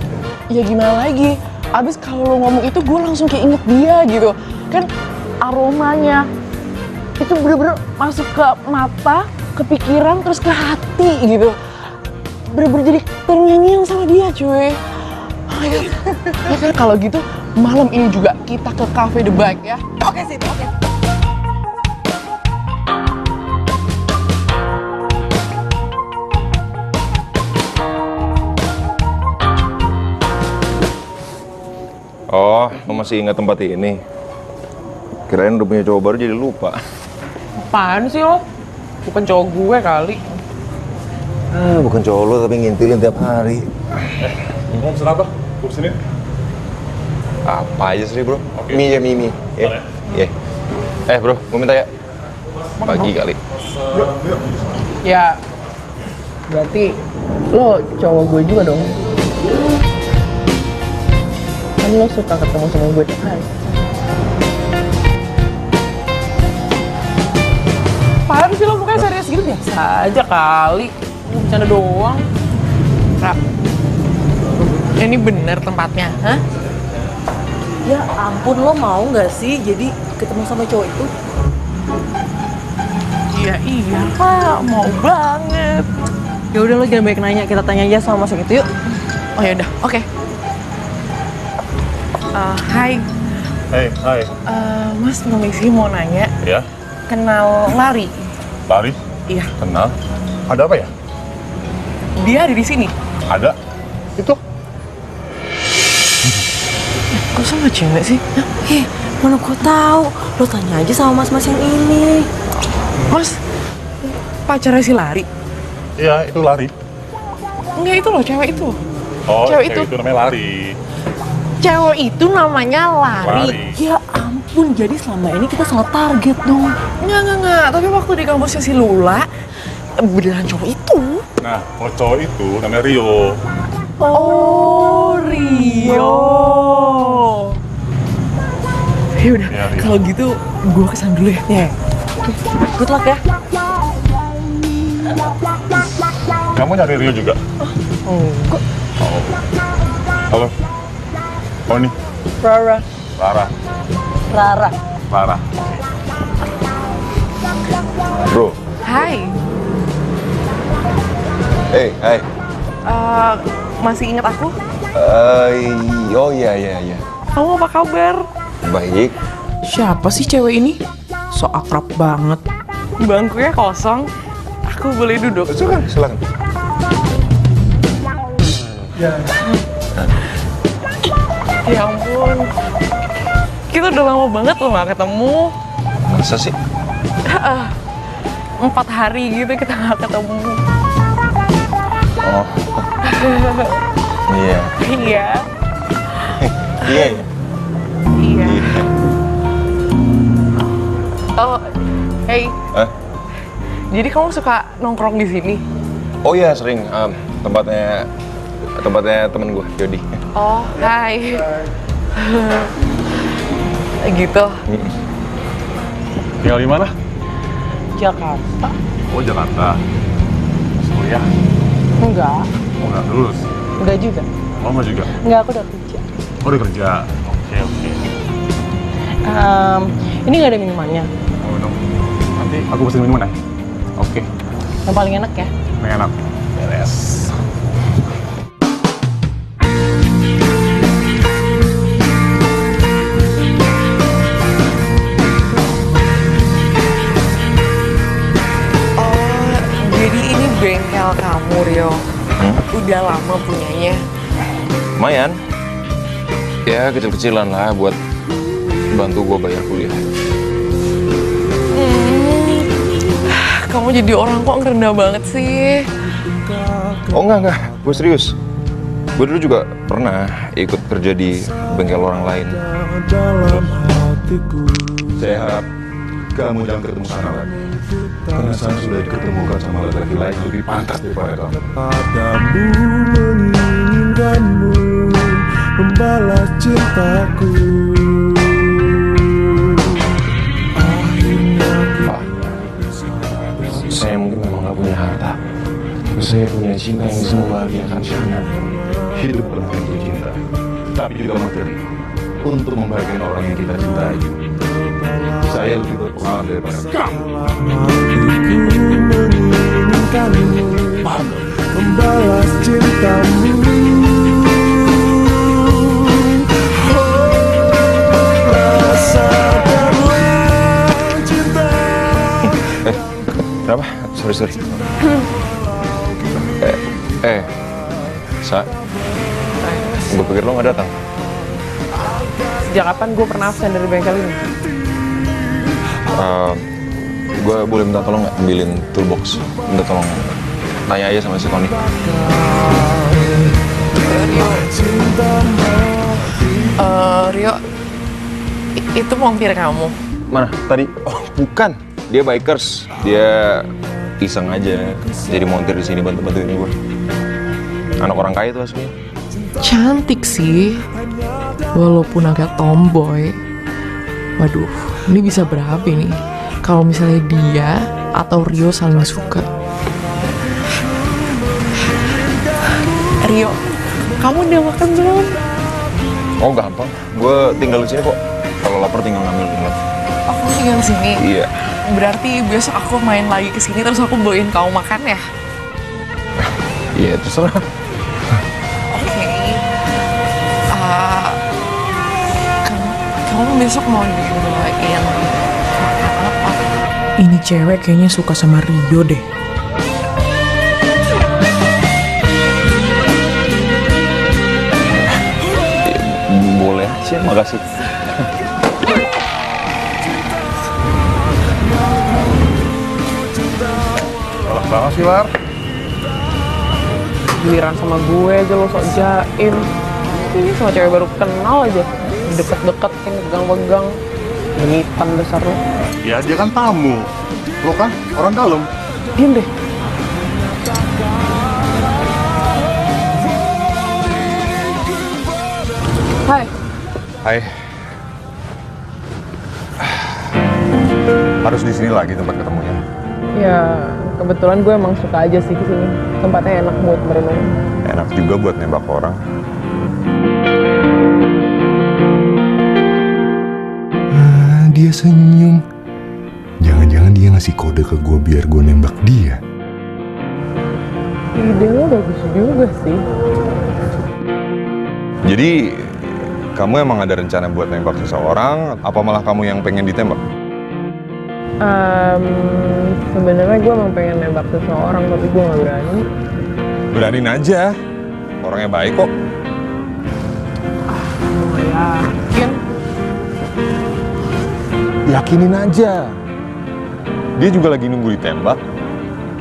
Ya gimana lagi? Abis kalau lo ngomong itu gue langsung kayak inget dia gitu. Kan aromanya itu bener-bener masuk ke mata, ke pikiran, terus ke hati gitu. Bener-bener jadi terngiang sama dia cuy. Oh my God. Ya kan kalau gitu malam ini juga kita ke Cafe The Bike ya. Oke sih, oke. Oh, lo masih ingat tempat ini? Kirain udah punya cowok baru jadi lupa. Apaan sih lo? Bukan cowok gue kali. Bukan cowok lo tapi ngintilin tiap hari. Mau pesen apa? Gue pesenin. Apa aja sih bro? Oke. Mie ya mie. Boleh. Iya. Bro, gue minta ya. Pagi kali. Ya berarti lo cowok gue juga dong. Kan lo suka ketemu sama gue tiap hari. Apaan sih lo mukanya serius gitu? Biasa aja kali. Bercanda doang. Rap, ini bener tempatnya, hah? Ya ampun, lo mau nggak sih jadi ketemu sama cowok itu? Iya kak, mau banget. Ya udah lo jangan banyak nanya, kita tanya aja sama mas yang itu yuk. Oh ya udah, oke. Hai. Hai. Mas permisi mau nanya. Ya. Kenal Lari? Lari? Iya. Kenal. Ada apa ya? Dia ada di sini. Ada. Itu. Kok sama cewek sih? Mana gue tahu. Lo tanya aja sama mas-mas yang ini. Mas, pacarnya si Lari? Iya, itu Lari. Enggak, itu loh, cewek itu. Oh, Cewek itu. itu namanya Lari. Cewek itu namanya Lari. Ya ampun, jadi selama ini kita salah target dong. Enggak. Tapi waktu di kampusnya si Lula, beneran cowok itu. Nah, kalau cowok itu namanya Rio. Oh, Rio. Ya udah, kalau gitu gue kesana dulu ya. Ya. Good luck ya. Kamu nyari Rio juga? Enggak. Halo? Oh nih, Rara. Lara. Rara. Lara. Bro. Hai. Hai. Masih ingat aku? Oh iya. Kamu apa kabar? Baik. Siapa sih cewek ini? So akrab banget. Bangkunya kosong. Aku boleh duduk? Silakan. Ya ampun. Kita udah lama banget loh nggak ketemu. Masa sih? 4 hari gitu kita nggak ketemu. Oh. Iya. Iya. Iya. Iya. Oh, hey. Jadi kamu suka nongkrong di sini? Oh iya sering. Tempatnya temen gue, Yodi. Oh, hai. Gitu. Tinggal di mana? Jakarta. Oh Jakarta. Kuliah? Enggak. Oh nggak lulus? Enggak juga. Mama juga? Enggak, aku udah kerja. Oh udah kerja? Oke. Ini nggak ada minumannya. Mau minum? Nanti aku pesen minuman ya? Oke. Yang paling enak ya? Yang enak. Beres. Jadi ini bengkel kamu, Rio. Udah lama punyanya. Lumayan. Ya kecil-kecilan lah buat bantu gue bayar kuliah. Kamu jadi orang kok ngerendah banget sih. Oh enggak. Gue serius. Gue dulu juga pernah ikut kerja di bengkel orang lain. Saya harap kamu jangan ketemu sana lagi. Karena saya sudah diketemukan sama laki-laki lain lebih pantas daripada kamu. Padamu menginginkanmu membalas cintaku. Saya mungkin memang gak punya harta. Saya punya cinta yang bisa membahagiakan Shana. Hidup penuh untuk cinta, tapi juga materi untuk membahagiakan orang yang kita cintai. Saya lebih berpengalaman daripada kamu. Menginginkanmu membalas cintamu. Rasakanlah cinta. Kenapa? Sorry. Sa, gue pikir lo gak datang. Sejak kapan gue pernah absen dari bengkel ini? Gue boleh minta tolong nggak ambilin toolbox? Minta tolong tanya aja sama si Tony. Rio, itu mampir kamu? Mana? Tadi? Oh, bukan. Dia bikers. Dia iseng aja. Jadi montir di sini bantu-bantuin gue. Anak orang kaya itu aslinya. Cantik sih, walaupun agak tomboy. Waduh, ini bisa berapa nih? Kalau misalnya dia atau Rio saling suka. Rio, kamu udah makan belum? Oh gampang, gue tinggal di sini kok. Kalau lapar tinggal ngambil tinggal. Aku tinggal di sini. Iya. Berarti besok aku main lagi ke sini terus aku bawain kamu makan ya? Iya terserah. Kamu besok mau dibawain makan apa? Ini cewek kayaknya suka sama Rio deh. Boleh aja, makasih. Salah banget sih, Lar. Giliran sama gue aja lo sok jaim. Ini sama cewek baru kenal aja. Deket-deket, pegang-pegang. Genitan besar lo. Ya dia kan tamu. Lo kan orang dalam. Diam deh. Hai. Hai. Harus di sini lagi tempat ketemunya. Ya, kebetulan gue emang suka aja sih kesini. Tempatnya enak buat merenung. Enak juga buat nembak orang. Dia senyum. Jangan-jangan dia ngasih kode ke gue biar gue nembak dia. Ide lo bagus juga sih. Jadi, kamu emang ada rencana buat nembak seseorang? Apa malah kamu yang pengen ditembak? Sebenarnya gue emang pengen nembak seseorang tapi gue nggak berani. Beraniin aja. Orangnya baik kok. Oh yakin? Yakinin aja. Dia juga lagi nunggu ditembak.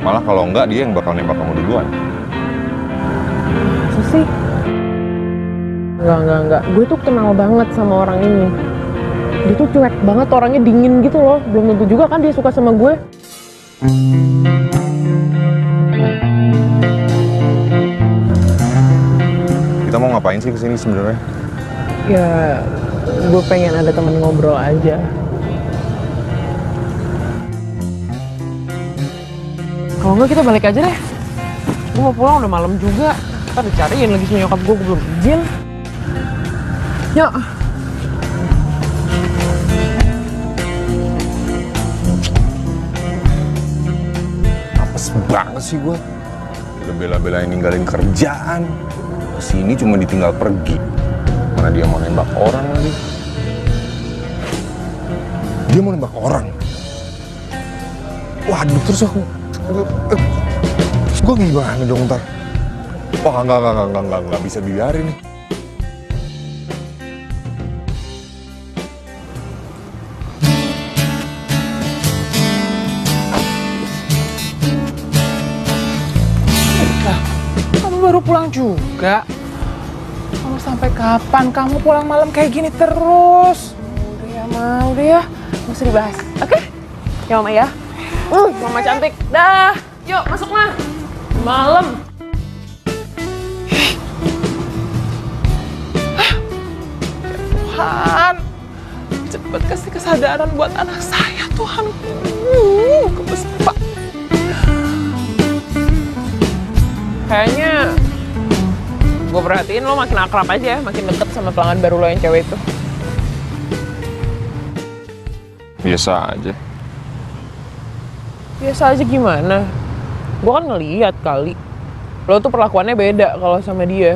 Malah kalau enggak dia yang bakal nembak kamu duluan. Masa sih? Enggak. Gue tuh kenal banget sama orang ini. Dia tuh cuek banget, orangnya dingin gitu loh. Belum tentu juga kan dia suka sama gue. Kita mau ngapain sih kesini sebenarnya? Ya, gue pengen ada temen ngobrol aja. Kalau enggak kita balik aja deh. Gue mau pulang udah malam juga. Ntar dicariin lagi sama nyokap gue belum izin. Yuk. Apes banget sih gue. Udah bela-belain ninggalin kerjaan. Kesini cuma ditinggal pergi. Mana dia mau nembak orang lagi. Dia mau nembak orang. Waduh, terus gue gimana dong ntar? Wah, enggak bisa biarin nih. Kamu baru pulang juga? Kamu sampai kapan? Kamu pulang malam kayak gini terus? Udah ya, nggak usah dibahas, oke? Ya Mama ya. Mama cantik, dah. Yuk masuk mah. Malam. Tuhan, cepet kasih kesadaran buat anak saya Tuhan. Kepesepak. Kayaknya gue perhatiin lo makin akrab aja ya, makin deket sama pelanggan baru lo yang cewek itu. Biasa aja. Biasa aja gimana? Gue kan ngeliat kali. Lo tuh perlakuannya beda kalau sama dia.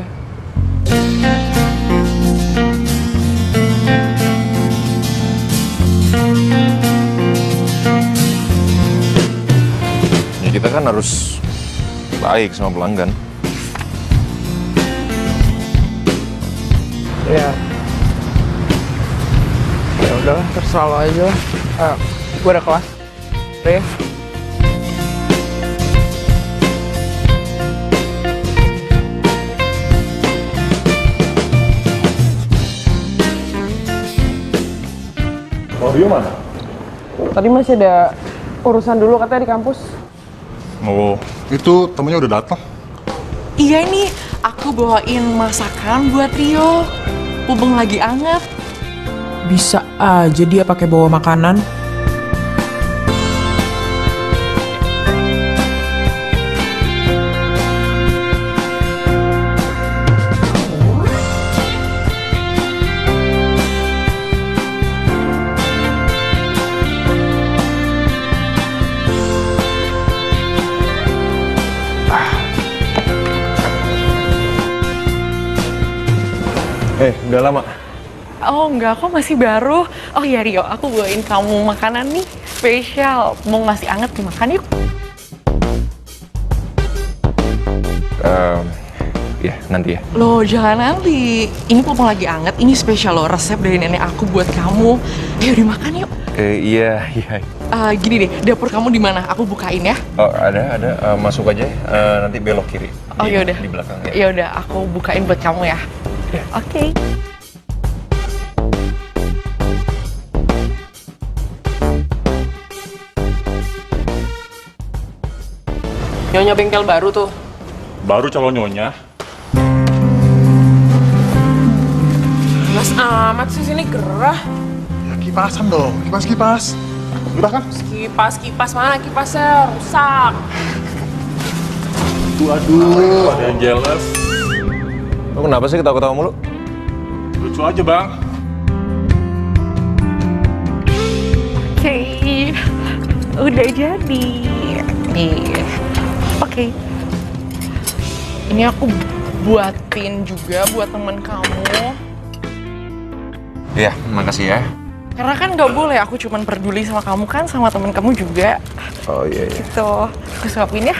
Ya kita kan harus baik sama pelanggan. Ya. Ya udahlah, terserah lo aja lah. Gue ada kelas. Udah ya. Kalau dia mana? Tadi masih ada urusan dulu katanya di kampus. Oh, itu temennya udah datang. Iya nih, aku bawain masakan buat Rio. Mumpung lagi anget. Bisa aja dia pakai bawa makanan. Udah lama. Oh enggak, kok masih baru. Oh ya Rio, aku bawain kamu makanan nih spesial. Mau ngasih anget dimakan yuk. Ya nanti ya. Loh jangan nanti. Ini mumpung lagi anget, ini spesial loh, resep dari nenek aku buat kamu. Ayo dimakan yuk. Iya. Gini deh, dapur kamu di mana? Aku bukain ya. Oh ada. Masuk aja. Nanti belok kiri. Oh yaudah. Di belakang ya. Yaudah, aku bukain buat kamu ya. Oke. Nyonya bengkel baru tuh. Baru calon nyonya. Panas amat sih, sini gerah. Ya kipasan dong, kipas. Gerah kan? Kipas mana kipasnya rusak. Aduh, ada yang jealous. Lo kenapa sih ketawa-ketawa mulu? Lucu aja, Bang. Oke, udah jadi. Nih, oke. Ini aku buatin juga buat temen kamu. Iya, makasih ya. Karena kan nggak boleh, aku cuman peduli sama kamu kan, sama temen kamu juga. Oh iya. Gitu, aku suapin ya.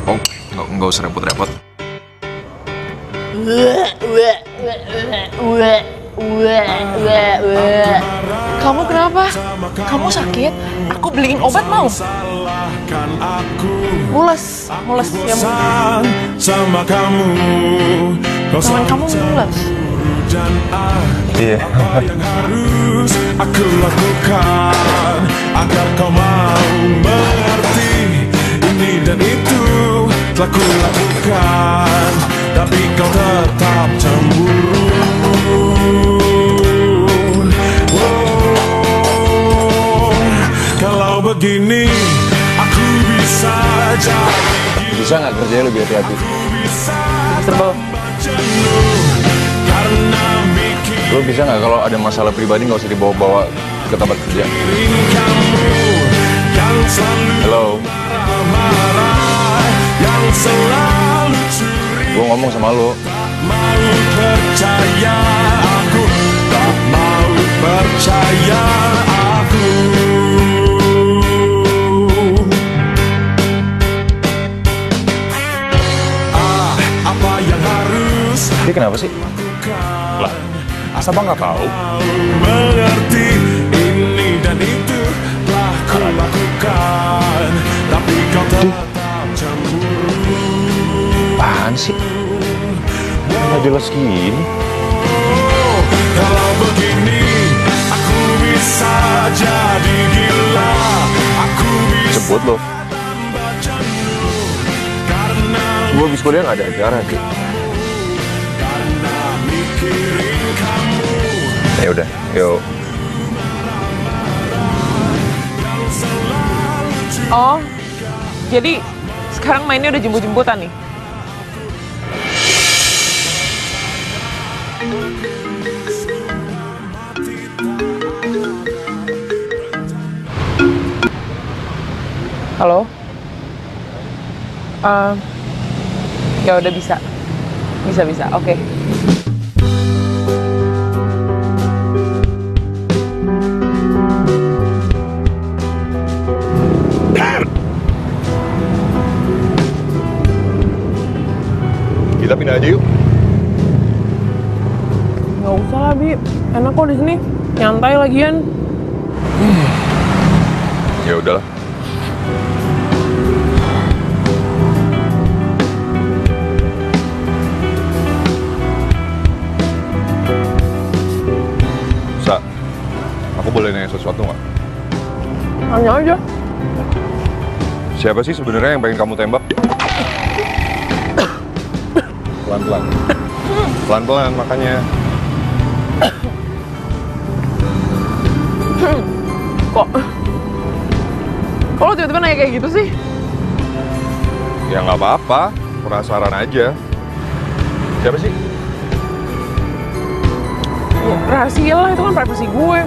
Oh, nggak usah repot-repot. Kamu kenapa? Kamu sakit? Aku beliin obat mau? Mules ya sama kamu. Teman kamu mules. Iya. Apa yang harus aku lakukan agar kau mau mengerti ini dan itu telah ku lakukan, tapi kau tetap cemburu. Kalau begini aku bisa jadi. Bisa nggak kerjanya lebih hati-hati? Sebel. Lo bisa nggak kalau ada masalah pribadi nggak usah dibawa-bawa ke tempat kerja? Halo. Gue ngomong sama lo. Mau percaya aku, tak mau percaya aku. Apa yang harus? Dia kenapa sih? Lah, asa Bang nggak tahu? Mengerti ini dan itu telah ku lakukan, tapi kau tetap cemburu. Apaan sih? Nggak jelas gini. Kalau begini aku bisa jadi gila. Aku bisa Sebut lo. Gue habis kuliah nggak ada acara sih. Ya udah, yuk. Oh, jadi sekarang mainnya udah jemput-jemputan nih? Halo? Ya udah bisa, oke. Kita pindah aja yuk. Nggak usah lah, Bi. Enak kok di sini. Nyantai lagian. Ya udahlah. Sa, aku boleh nanya sesuatu nggak? Tanya aja. Siapa sih sebenarnya yang pengen kamu tembak? Pelan-pelan. Pelan-pelan makanya. Kok lo tiba-tiba nanya kayak gitu sih? Ya nggak apa-apa, penasaran aja. Siapa sih? Ya, rahasia lah, itu kan privasi gue.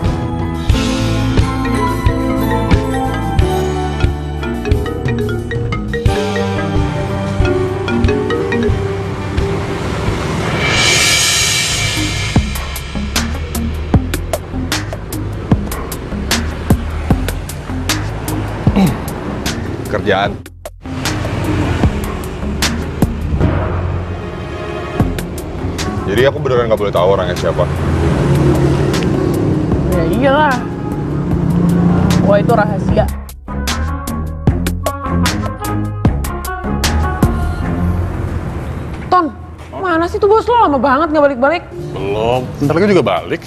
Kerjaan. Jadi aku beneran nggak boleh tahu orangnya siapa. Ya iyalah. Wah, itu rahasia. Ton, mana sih tuh bos lo? Lama banget nggak balik-balik. Belum, bentar lagi juga balik.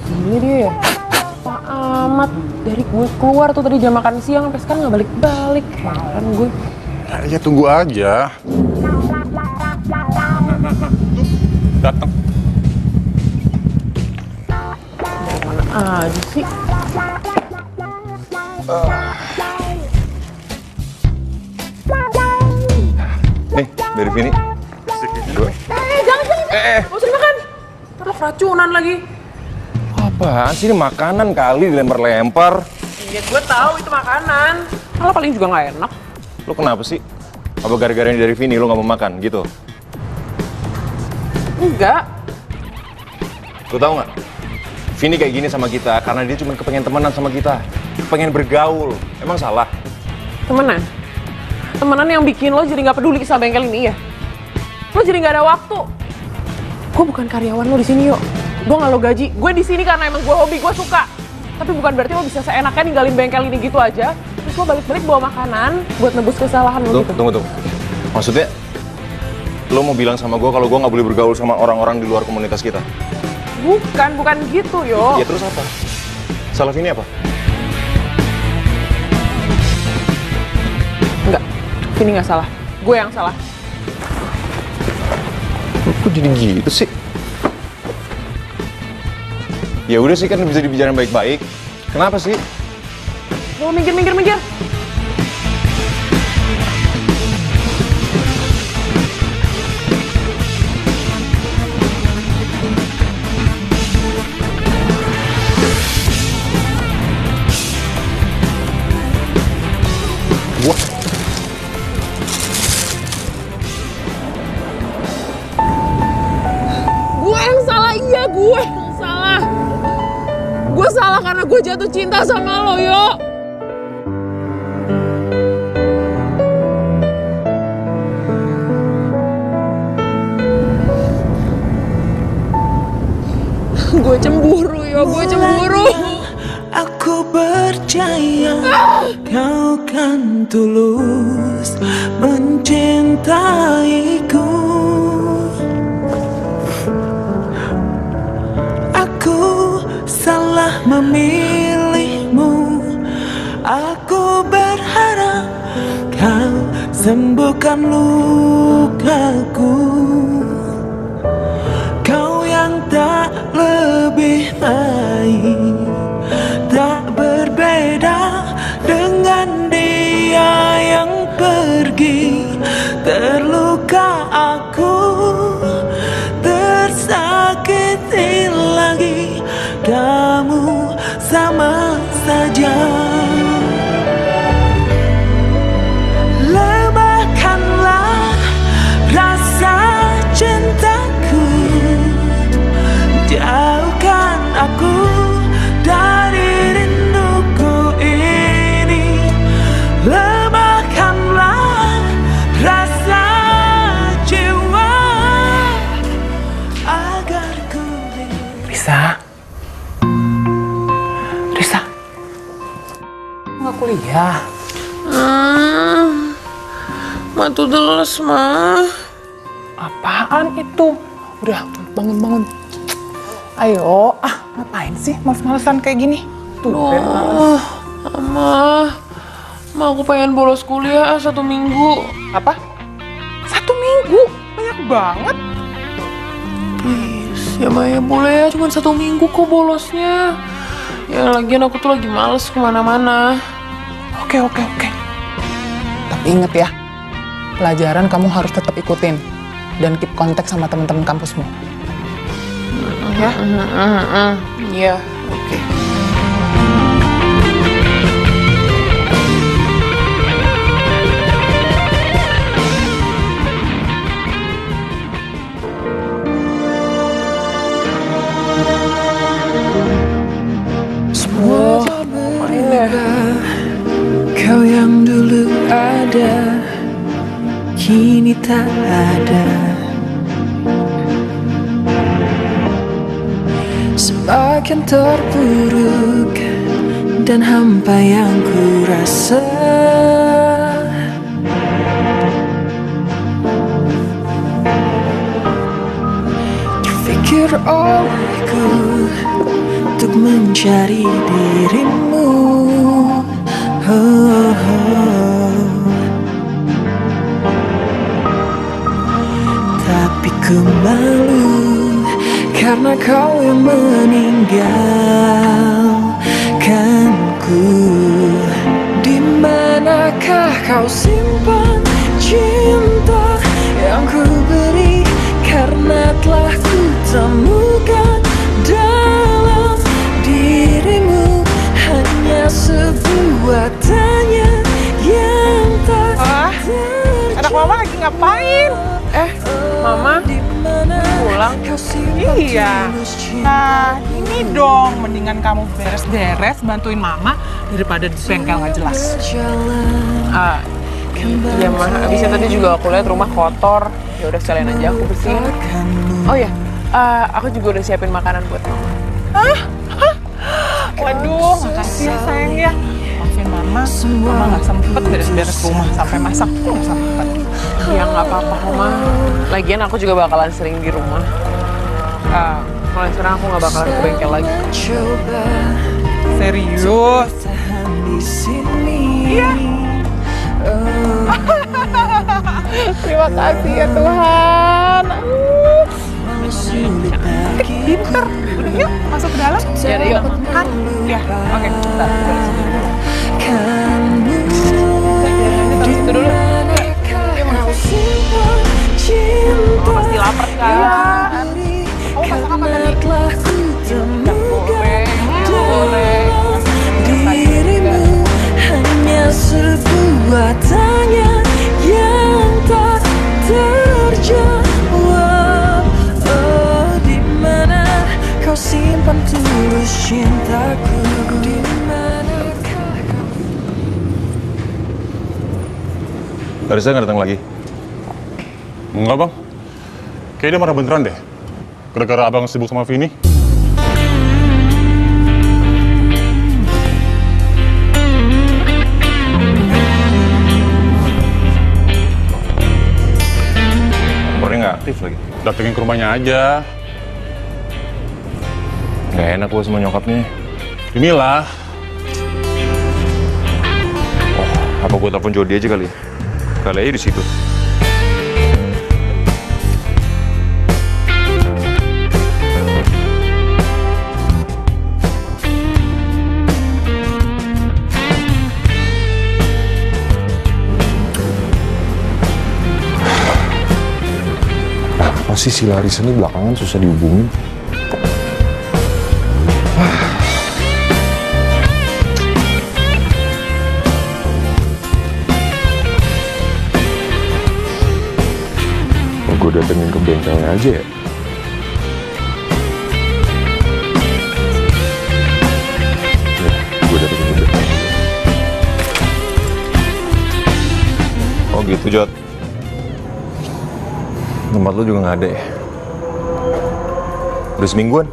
Ini dia ya. Pak amat. Dari gue keluar tuh tadi jam makan siang sampai sekarang nggak balik-balik. Heran gue. Ya tunggu aja. Datang. aja sih. Nih, dari Vini. Gue. Jangan. Gak usah dimakan. Terus racunan lagi. Apaan sih ini makanan kali dilempar-lempar? Iya, gue tahu itu makanan. Malah paling juga nggak enak. Lo kenapa sih? Apa gara-gara ini dari Vini lo nggak mau makan gitu? Enggak. Lo tau nggak? Vini kayak gini sama kita karena dia cuma kepengen temenan sama kita, pengen bergaul. Emang salah? Temenan? Temenan yang bikin lo jadi nggak peduli sama bengkel ini ya? Lo jadi nggak ada waktu. Gue bukan karyawan lo di sini, yuk. Gue nggak lo gaji. Gue di sini karena emang gue hobi, gue suka. Tapi bukan berarti lo bisa seenaknya ninggalin bengkel ini gitu aja. Terus lo balik-balik bawa makanan buat nebus kesalahan lo gitu. Tunggu. Maksudnya, lo mau bilang sama gue kalau gue nggak boleh bergaul sama orang-orang di luar komunitas kita? Bukan gitu, yo. Ya terus apa? Salah Vini apa? Enggak, Vini nggak salah. Gue yang salah. Kok jadi gitu sih? Ya udah sih kan bisa dibicarain baik-baik. Kenapa sih? Mau minggir. Gue yang salah, iya gue yang salah. Gue salah karena gue jatuh cinta sama lo, yo. Gue cemburu, yo. Gue cemburu. Aku percaya kau kan tulus mencintaiku. Aku salah memilihmu. Aku berharap kau sembuhkan lukaku. Kau yang tak lebih baik, tak berbeda dengan dia yang pergi. Terluka aku, tersakiti lagi. Kamu sama saja. Lemahkanlah rasa cintaku. Jauhkan aku dari rinduku ini. Lemahkanlah rasa jiwa agar ku Risa, nggak kuliah? Ma tuh udah les, Ma. Apaan itu? Udah, bangun. Ayo, ngapain sih males-malesan kayak gini? Tuh, Ma, aku pengen bolos kuliah 1 minggu. Apa? 1 minggu? Banyak banget. Please, ya Ma ya boleh ya, cuma 1 minggu kok bolosnya. Ya lagian aku tuh lagi males kemana-mana. Oke. Tapi inget ya, pelajaran kamu harus tetap ikutin dan keep kontak sama teman-teman kampusmu. Ya? Iya, oke. semua berubah. Kau yang dulu ada, kini tak ada. Semakin terpuruk dan hampa yang ku rasa. Terfikir olehku untuk mencari dirimu. Tapi ku malu karena kau yang meninggalkanku. Di manakah kau simpan cinta yang ku beri, karena telah ku temukan dalam dirimu hanya sebuah tanya yang tak Anak mama lagi ngapain? Mama pulang? Iya. Nah, ini dong, mendingan kamu beres-beres bantuin mama daripada di bengkel nggak jelas. Iya mah, abisnya tadi juga aku lihat rumah kotor. Ya udah sekalian aja aku bersihin. Oh ya, aku juga udah siapin makanan buat mama. Waduh, makasih ya sayang ya. Maafin mama nggak sempet beres-beres rumah sampai masak pun nggak sempet. Ya nggak apa-apa mama. Lagian aku juga bakalan sering di rumah. Mulai sekarang aku nggak bakalan ke bengkel lagi. Serius? Iya. Terima kasih ya Tuhan. Pinter. Udah yuk masuk ke dalam. Ya udah yuk. Kan? Ya. Oke. Bentar. Itu dulu. Pasti lapar kan? Oh, masak apa tadi? Dirimu hanya sebuah tanya yang tak terjawab. Oh, di mana kau simpan tulus cintaku? Di manakah kau? Larissa nggak datang lagi? Enggak bang, kayaknya dia marah beneran deh. Gara-gara abang sibuk sama Vini. Nomornya nggak aktif lagi. Datengin ke rumahnya aja. Nggak enak gue sama nyokapnya. Inilah. Oh, apa gue telepon Jody aja kali ya? Kali aja di situ. Apa sih si Larissa ini belakangan susah dihubungin? Gue datengin ke bengkelnya aja ya? Ya, gue datengin ke bengkelnya. Oh gitu, Jod. Tempat lu juga nggak ada ya? Udah semingguan?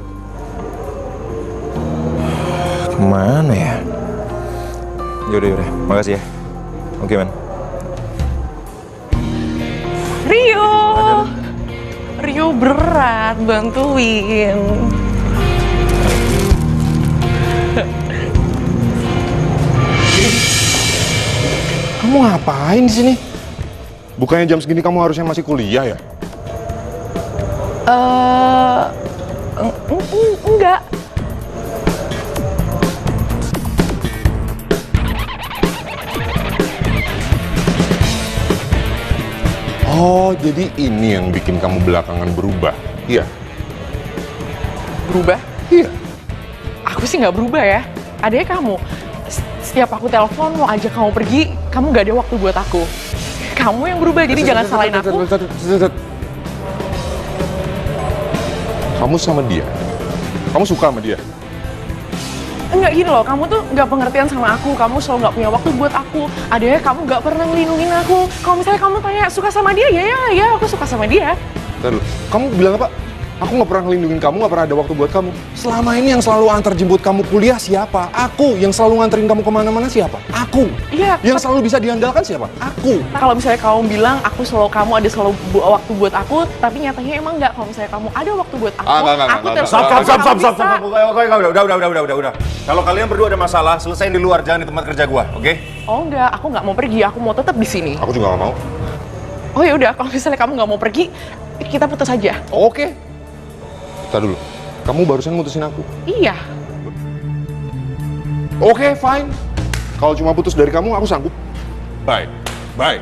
Kemana ya? Yaudah, makasih ya. Oke, man. Rio berat bantuin. Kamu ngapain di sini? Bukannya jam segini kamu harusnya masih kuliah ya? Enggak. Oh, jadi ini yang bikin kamu belakangan berubah, iya? Berubah? Iya. Aku sih nggak berubah ya. Adanya kamu. Setiap aku telepon mau ajak kamu pergi, kamu nggak ada waktu buat aku. Kamu yang berubah, jadi jangan salahin aku. Kamu sama dia? Kamu suka sama dia? Enggak gini loh, kamu tuh nggak pengertian sama aku. Kamu selalu nggak punya waktu buat aku. Adanya kamu nggak pernah ngelindungin aku. Kalau misalnya kamu tanya suka sama dia, ya aku suka sama dia. Bentar dulu. Kamu bilang apa? Aku nggak pernah ngelindungin kamu, nggak pernah ada waktu buat kamu. Selama ini yang selalu antar jemput kamu kuliah siapa? Aku. Yang selalu nganterin kamu kemana-mana siapa? Aku. Iya. Yang selalu bisa diandalkan siapa? Aku. Nah, kalau misalnya kamu bilang aku selalu kamu ada selalu waktu buat aku, tapi nyatanya emang nggak. Kalau misalnya kamu ada waktu buat aku, aku terus. Stop. Udah. Kalau kalian berdua ada masalah, selesaiin di luar, jangan di tempat kerja gua, oke? Oh enggak, aku nggak mau pergi. Aku mau tetap di sini. Aku juga nggak mau. Oh ya udah, kalau misalnya kamu nggak mau pergi, kita putus aja. Oke. Tar dulu. Kamu barusan mutusin aku. Iya. Oke, fine. Kalau cuma putus dari kamu, aku sanggup. Bye. Bye.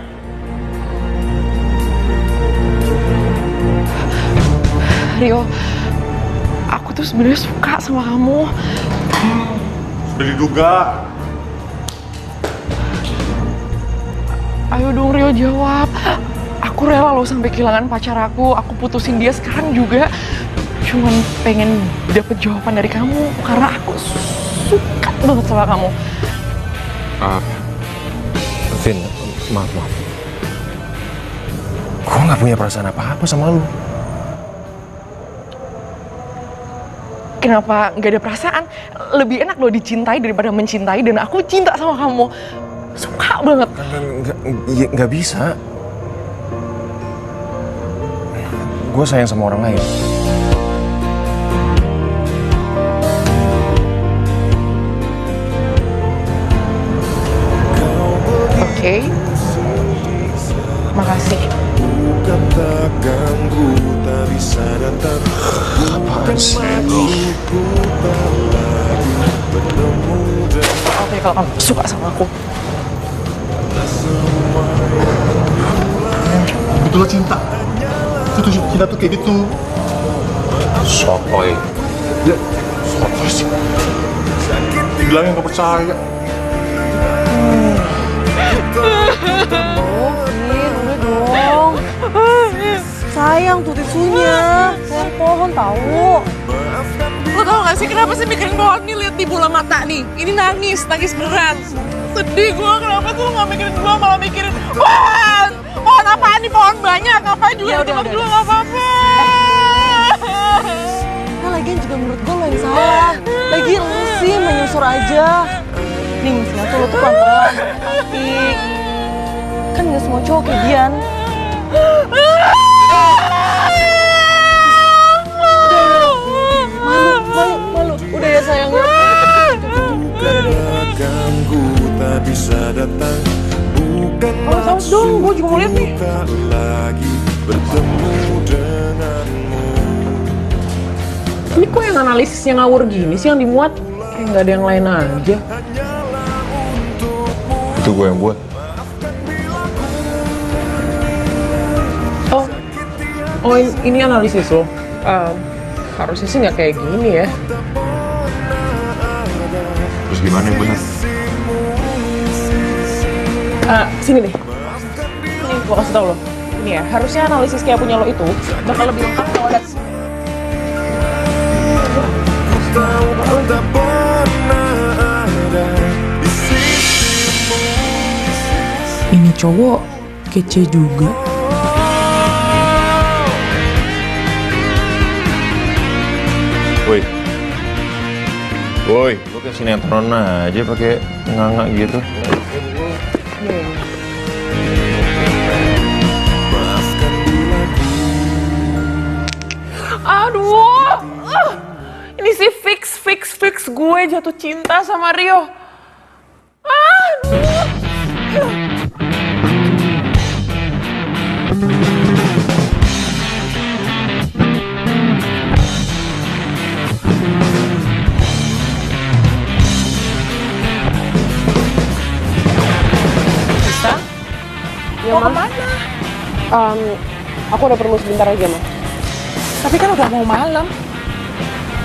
Rio, aku tuh sebenarnya suka sama kamu. Sudah diduga. Ayo dong Rio, jawab. Aku rela loh sampai kehilangan pacar aku putusin dia sekarang juga. Cuman pengen dapet jawaban dari kamu, karena aku suka banget sama kamu. Vin, maaf. Gue nggak punya perasaan apa-apa sama lu. Kenapa nggak ada perasaan? Lebih enak loh dicintai daripada mencintai, dan aku cinta sama kamu. Suka banget. Nggak bisa. Gue sayang sama orang lain. Oke. Makasih. Apaan sih? Oke, kalau kamu suka sama aku. Itulah cinta. Itu cinta tuh kayak gitu. Sotoy. Ya, sotoy sih. Bilangnya nggak percaya. Udah dong. Sayang tuh tisunya. Sayang pohon tahu. Lo tau gak sih kenapa sih mikirin pohon nih? Lihat di bola mata nih. Ini nangis beneran. Sedih gue, kenapa tuh gak mikirin gue, malah mikirin pohon. Pohon apaan nih? Pohon banyak. Ngapain juga di tempat gue, gak apa-apa. Nah, lagian juga menurut gue lo yang salah. Lagi lu sih menyusur aja. Nih mestinya tuh lo tuh pelan-pelan. Tapi kan gak semua cowok kayak Dian. Malu. Udah ya sayang. Ganggu tak bisa datang. Bukan saus dong, gue juga mau lihat nih. lagi bertemu denganmu. Ini kok yang analisisnya ngawur gini sih yang dimuat? Kayak gak ada yang lain aja. Itu gue yang buat. Oh ini analisis lo? Harusnya sih nggak kayak gini ya. Terus gimana yang benar? Sini deh. Ini gue kasih tau lo. Ini ya, harusnya analisis kayak punya lo itu bakal lebih lengkap kalau ada. Ini cowok kece juga. Woi, lu kayak sinetron aja pakai nganga gitu. Aduh, ini sih fix gue jatuh cinta sama Rio. Aduh. Ya, Ma. Aku udah perlu sebentar aja, Ma. Tapi kan udah mau malam.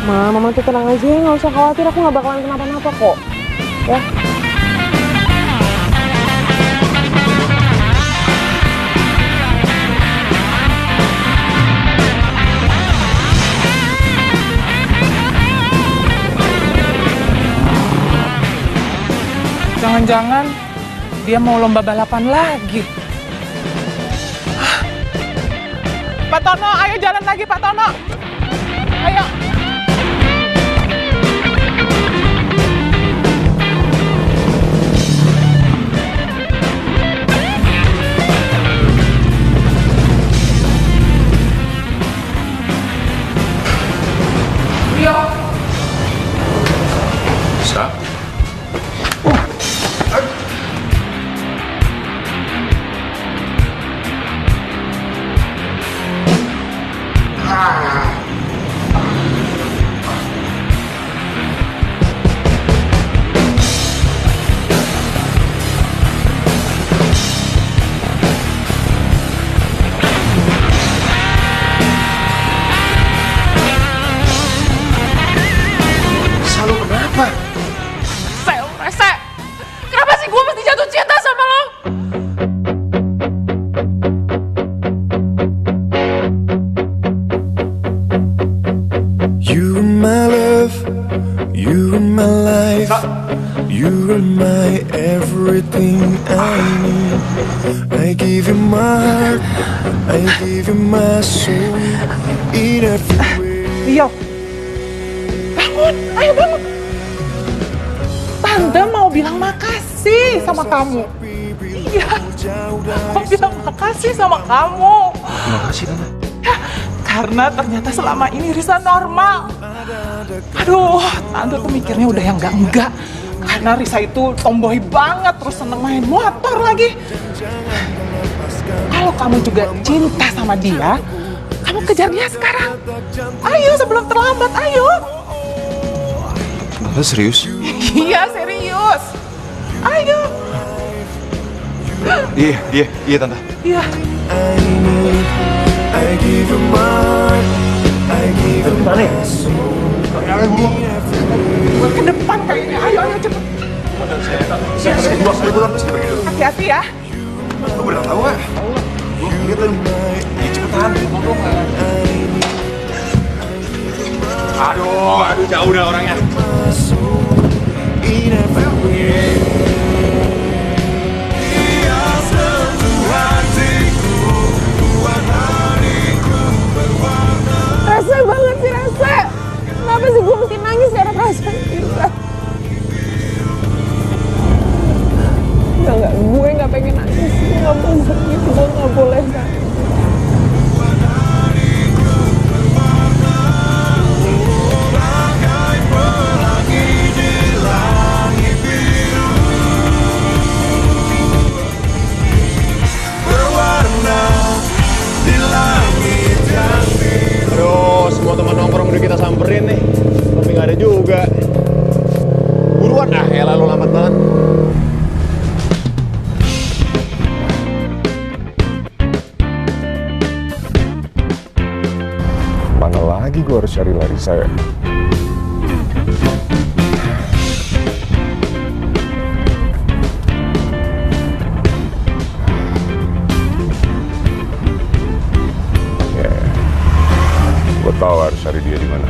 Mama tuh tenang aja, nggak usah khawatir. Aku nggak bakalan kenapa-napa kok. Ya. Jangan-jangan dia mau lomba balapan lagi. Pak Tono, ayo jalan lagi Pak Tono. Ayo. Rio. Sa? my love, you are my life, you are my everything I need. I give you my heart, I give you my soul, in every way. Rio, bangun, ayo bangun. Tante mau bilang makasih sama kamu. Iya, mau bilang makasih sama kamu. Makasih, Tante. Ya, karena ternyata selama ini Risa normal. Aduh, Tante tuh mikirnya udah yang enggak. Karena Risa itu tomboy banget, terus seneng main motor lagi. Kalau kamu juga cinta sama dia, kamu kejar dia sekarang. Ayo sebelum terlambat, ayo. Tante serius? Iya, serius. Ayo. Iya, Tante. Iya. I give you my heart, I give you my soul. Ke depan kayaknya, ayo cepet. Hati-hati ya. Lu beneran tahu nggak? Lihat lu. Ya cepetan. Aduh, jauh dah orangnya. Rasa banget sih, Rasa. Kenapa sih gue mesti nangis karena perasaan kita? Enggak, gue gak pengen nangis. Gue gak mau sakit, gue gak boleh nangis. Aduh, semua teman nongkrong udah kita samperin nih. Tapi nggak ada juga. Buruan elah lo lambat banget. Mana lagi gue harus cari Larissa ya? Gue tahu harus cari dia di mana.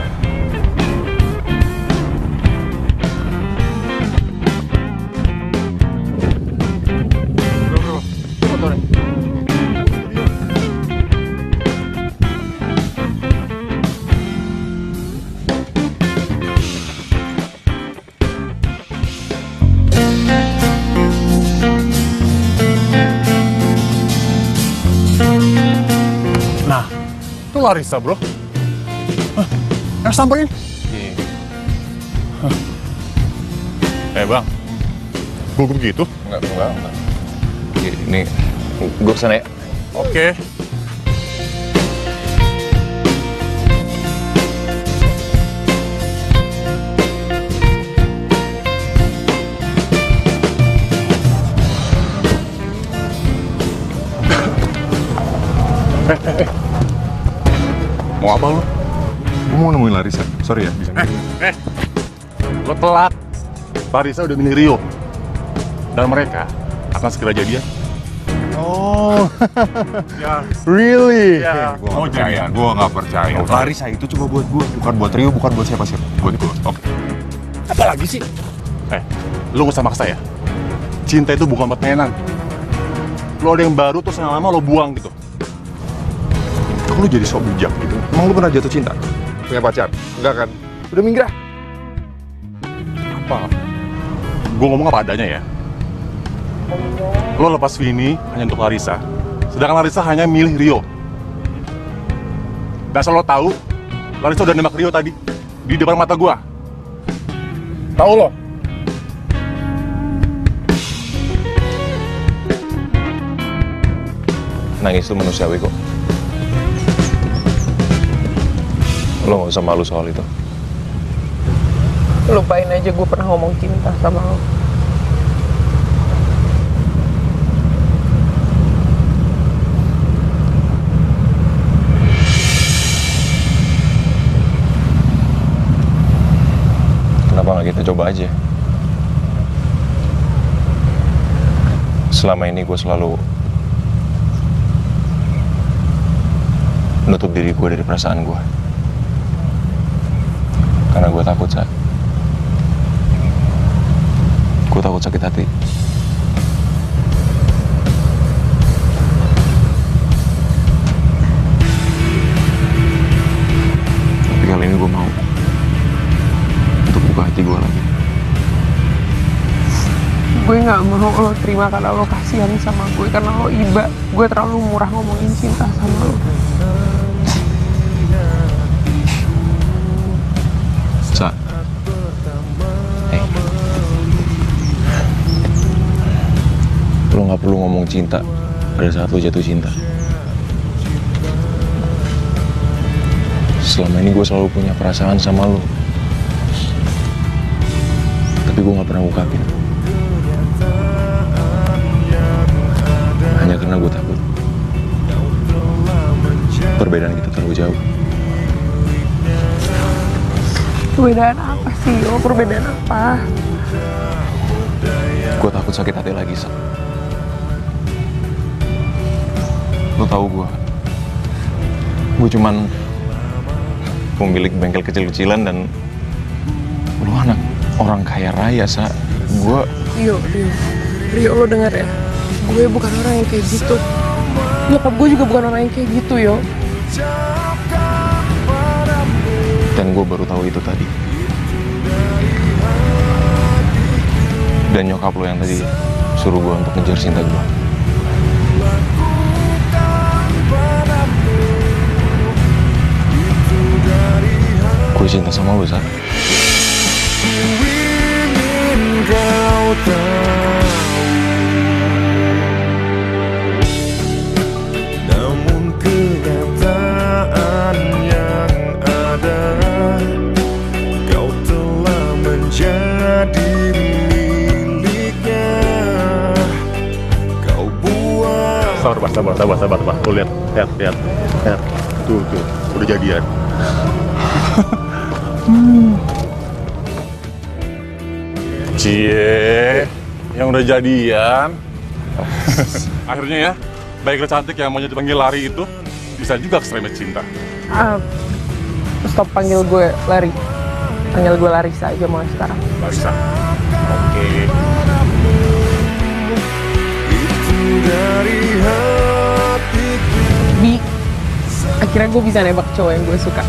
Nah, itu Larissa, bro. Samperin. Bang, gugup gitu? Enggak. Ini, gue kesana ya. Oke. Mau apa lu? Gue mau nemuin Larissa. Sorry ya, bisa. Lo telat. Larissa udah milih Rio. Dan mereka akan segera jadian. Oh, Ya. really? Ya. Gue nggak percaya. Larissa itu cuma buat gue, bukan buat Rio, bukan buat siapa-siapa. Buat gue. Oke. Apa lagi sih? Lo gak usah maksa ya. Cinta itu bukan permainan. Lo ada yang baru terus yang lama lo buang gitu. Kok lu jadi sok bijak gitu? Emang lu pernah jatuh cinta? Punya pacar? Enggak kan? Udah minggir ah. Apa? Gue ngomong apa adanya ya. Lo lepas Vini hanya untuk Larissa. Sedangkan Larissa hanya milih Rio. Dan asal lo tahu, Larissa udah nembak Rio tadi. Di depan mata gue. Tahu lo? Nangis itu manusiawi kok. Lo gak usah malu soal itu. Lupain aja gue pernah ngomong cinta sama lo. Kenapa nggak kita coba aja? Selama ini gue selalu menutup diri gue dari perasaan gue. Gue takut, Sa. Gue takut sakit hati. Tapi kali ini gue mau untuk buka hati gue lagi. Gue nggak mau lo terima karena lo kasihan sama gue, karena lo iba. Gue terlalu murah ngomongin cinta sama lo. Sa, lo nggak perlu ngomong cinta pada saat lo jatuh cinta. Selama ini gue selalu punya perasaan sama lo, tapi gue nggak pernah ungkapin. Hanya karena gue takut perbedaan kita terlalu jauh. Perbedaan apa sih? Oh, perbedaan apa? Gue takut sakit hati lagi, Sa. Lo tahu gue cuman pemilik bengkel kecil-kecilan dan lo anak orang kaya raya, Sa. Rio, lo denger ya? Gue bukan orang yang kayak gitu. Nyokap gue juga bukan orang yang kayak gitu, Yo. Dan gue baru tahu itu tadi. Dan nyokap lo yang tadi suruh gue untuk ngejar cinta gue. Gue cinta sama lo, Sa. Namun kenyataan yang ada, kau telah menjadi miliknya. Kau buat. Sabar. Tuh lihat. Tuh, udah jadian. Cie, yang udah jadian. Akhirnya ya, baiklah cantik yang maunya dipanggil Lari itu bisa juga keserempet cinta. Stop panggil gue Lari. Panggil gue Larissa aja mulai sekarang. Larissa. Oke. Bi, akhirnya gue bisa nembak cowok yang gue suka.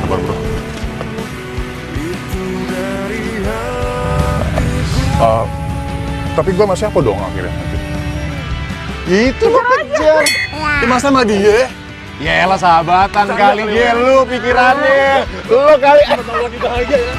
Sabar, bro. Tapi gue masih apa dong akhirnya nanti? Itu lo kejar. Masa sama dia? Yaelah sahabatan kali dia lu pikirannya. Lu kali. Kita aja ya.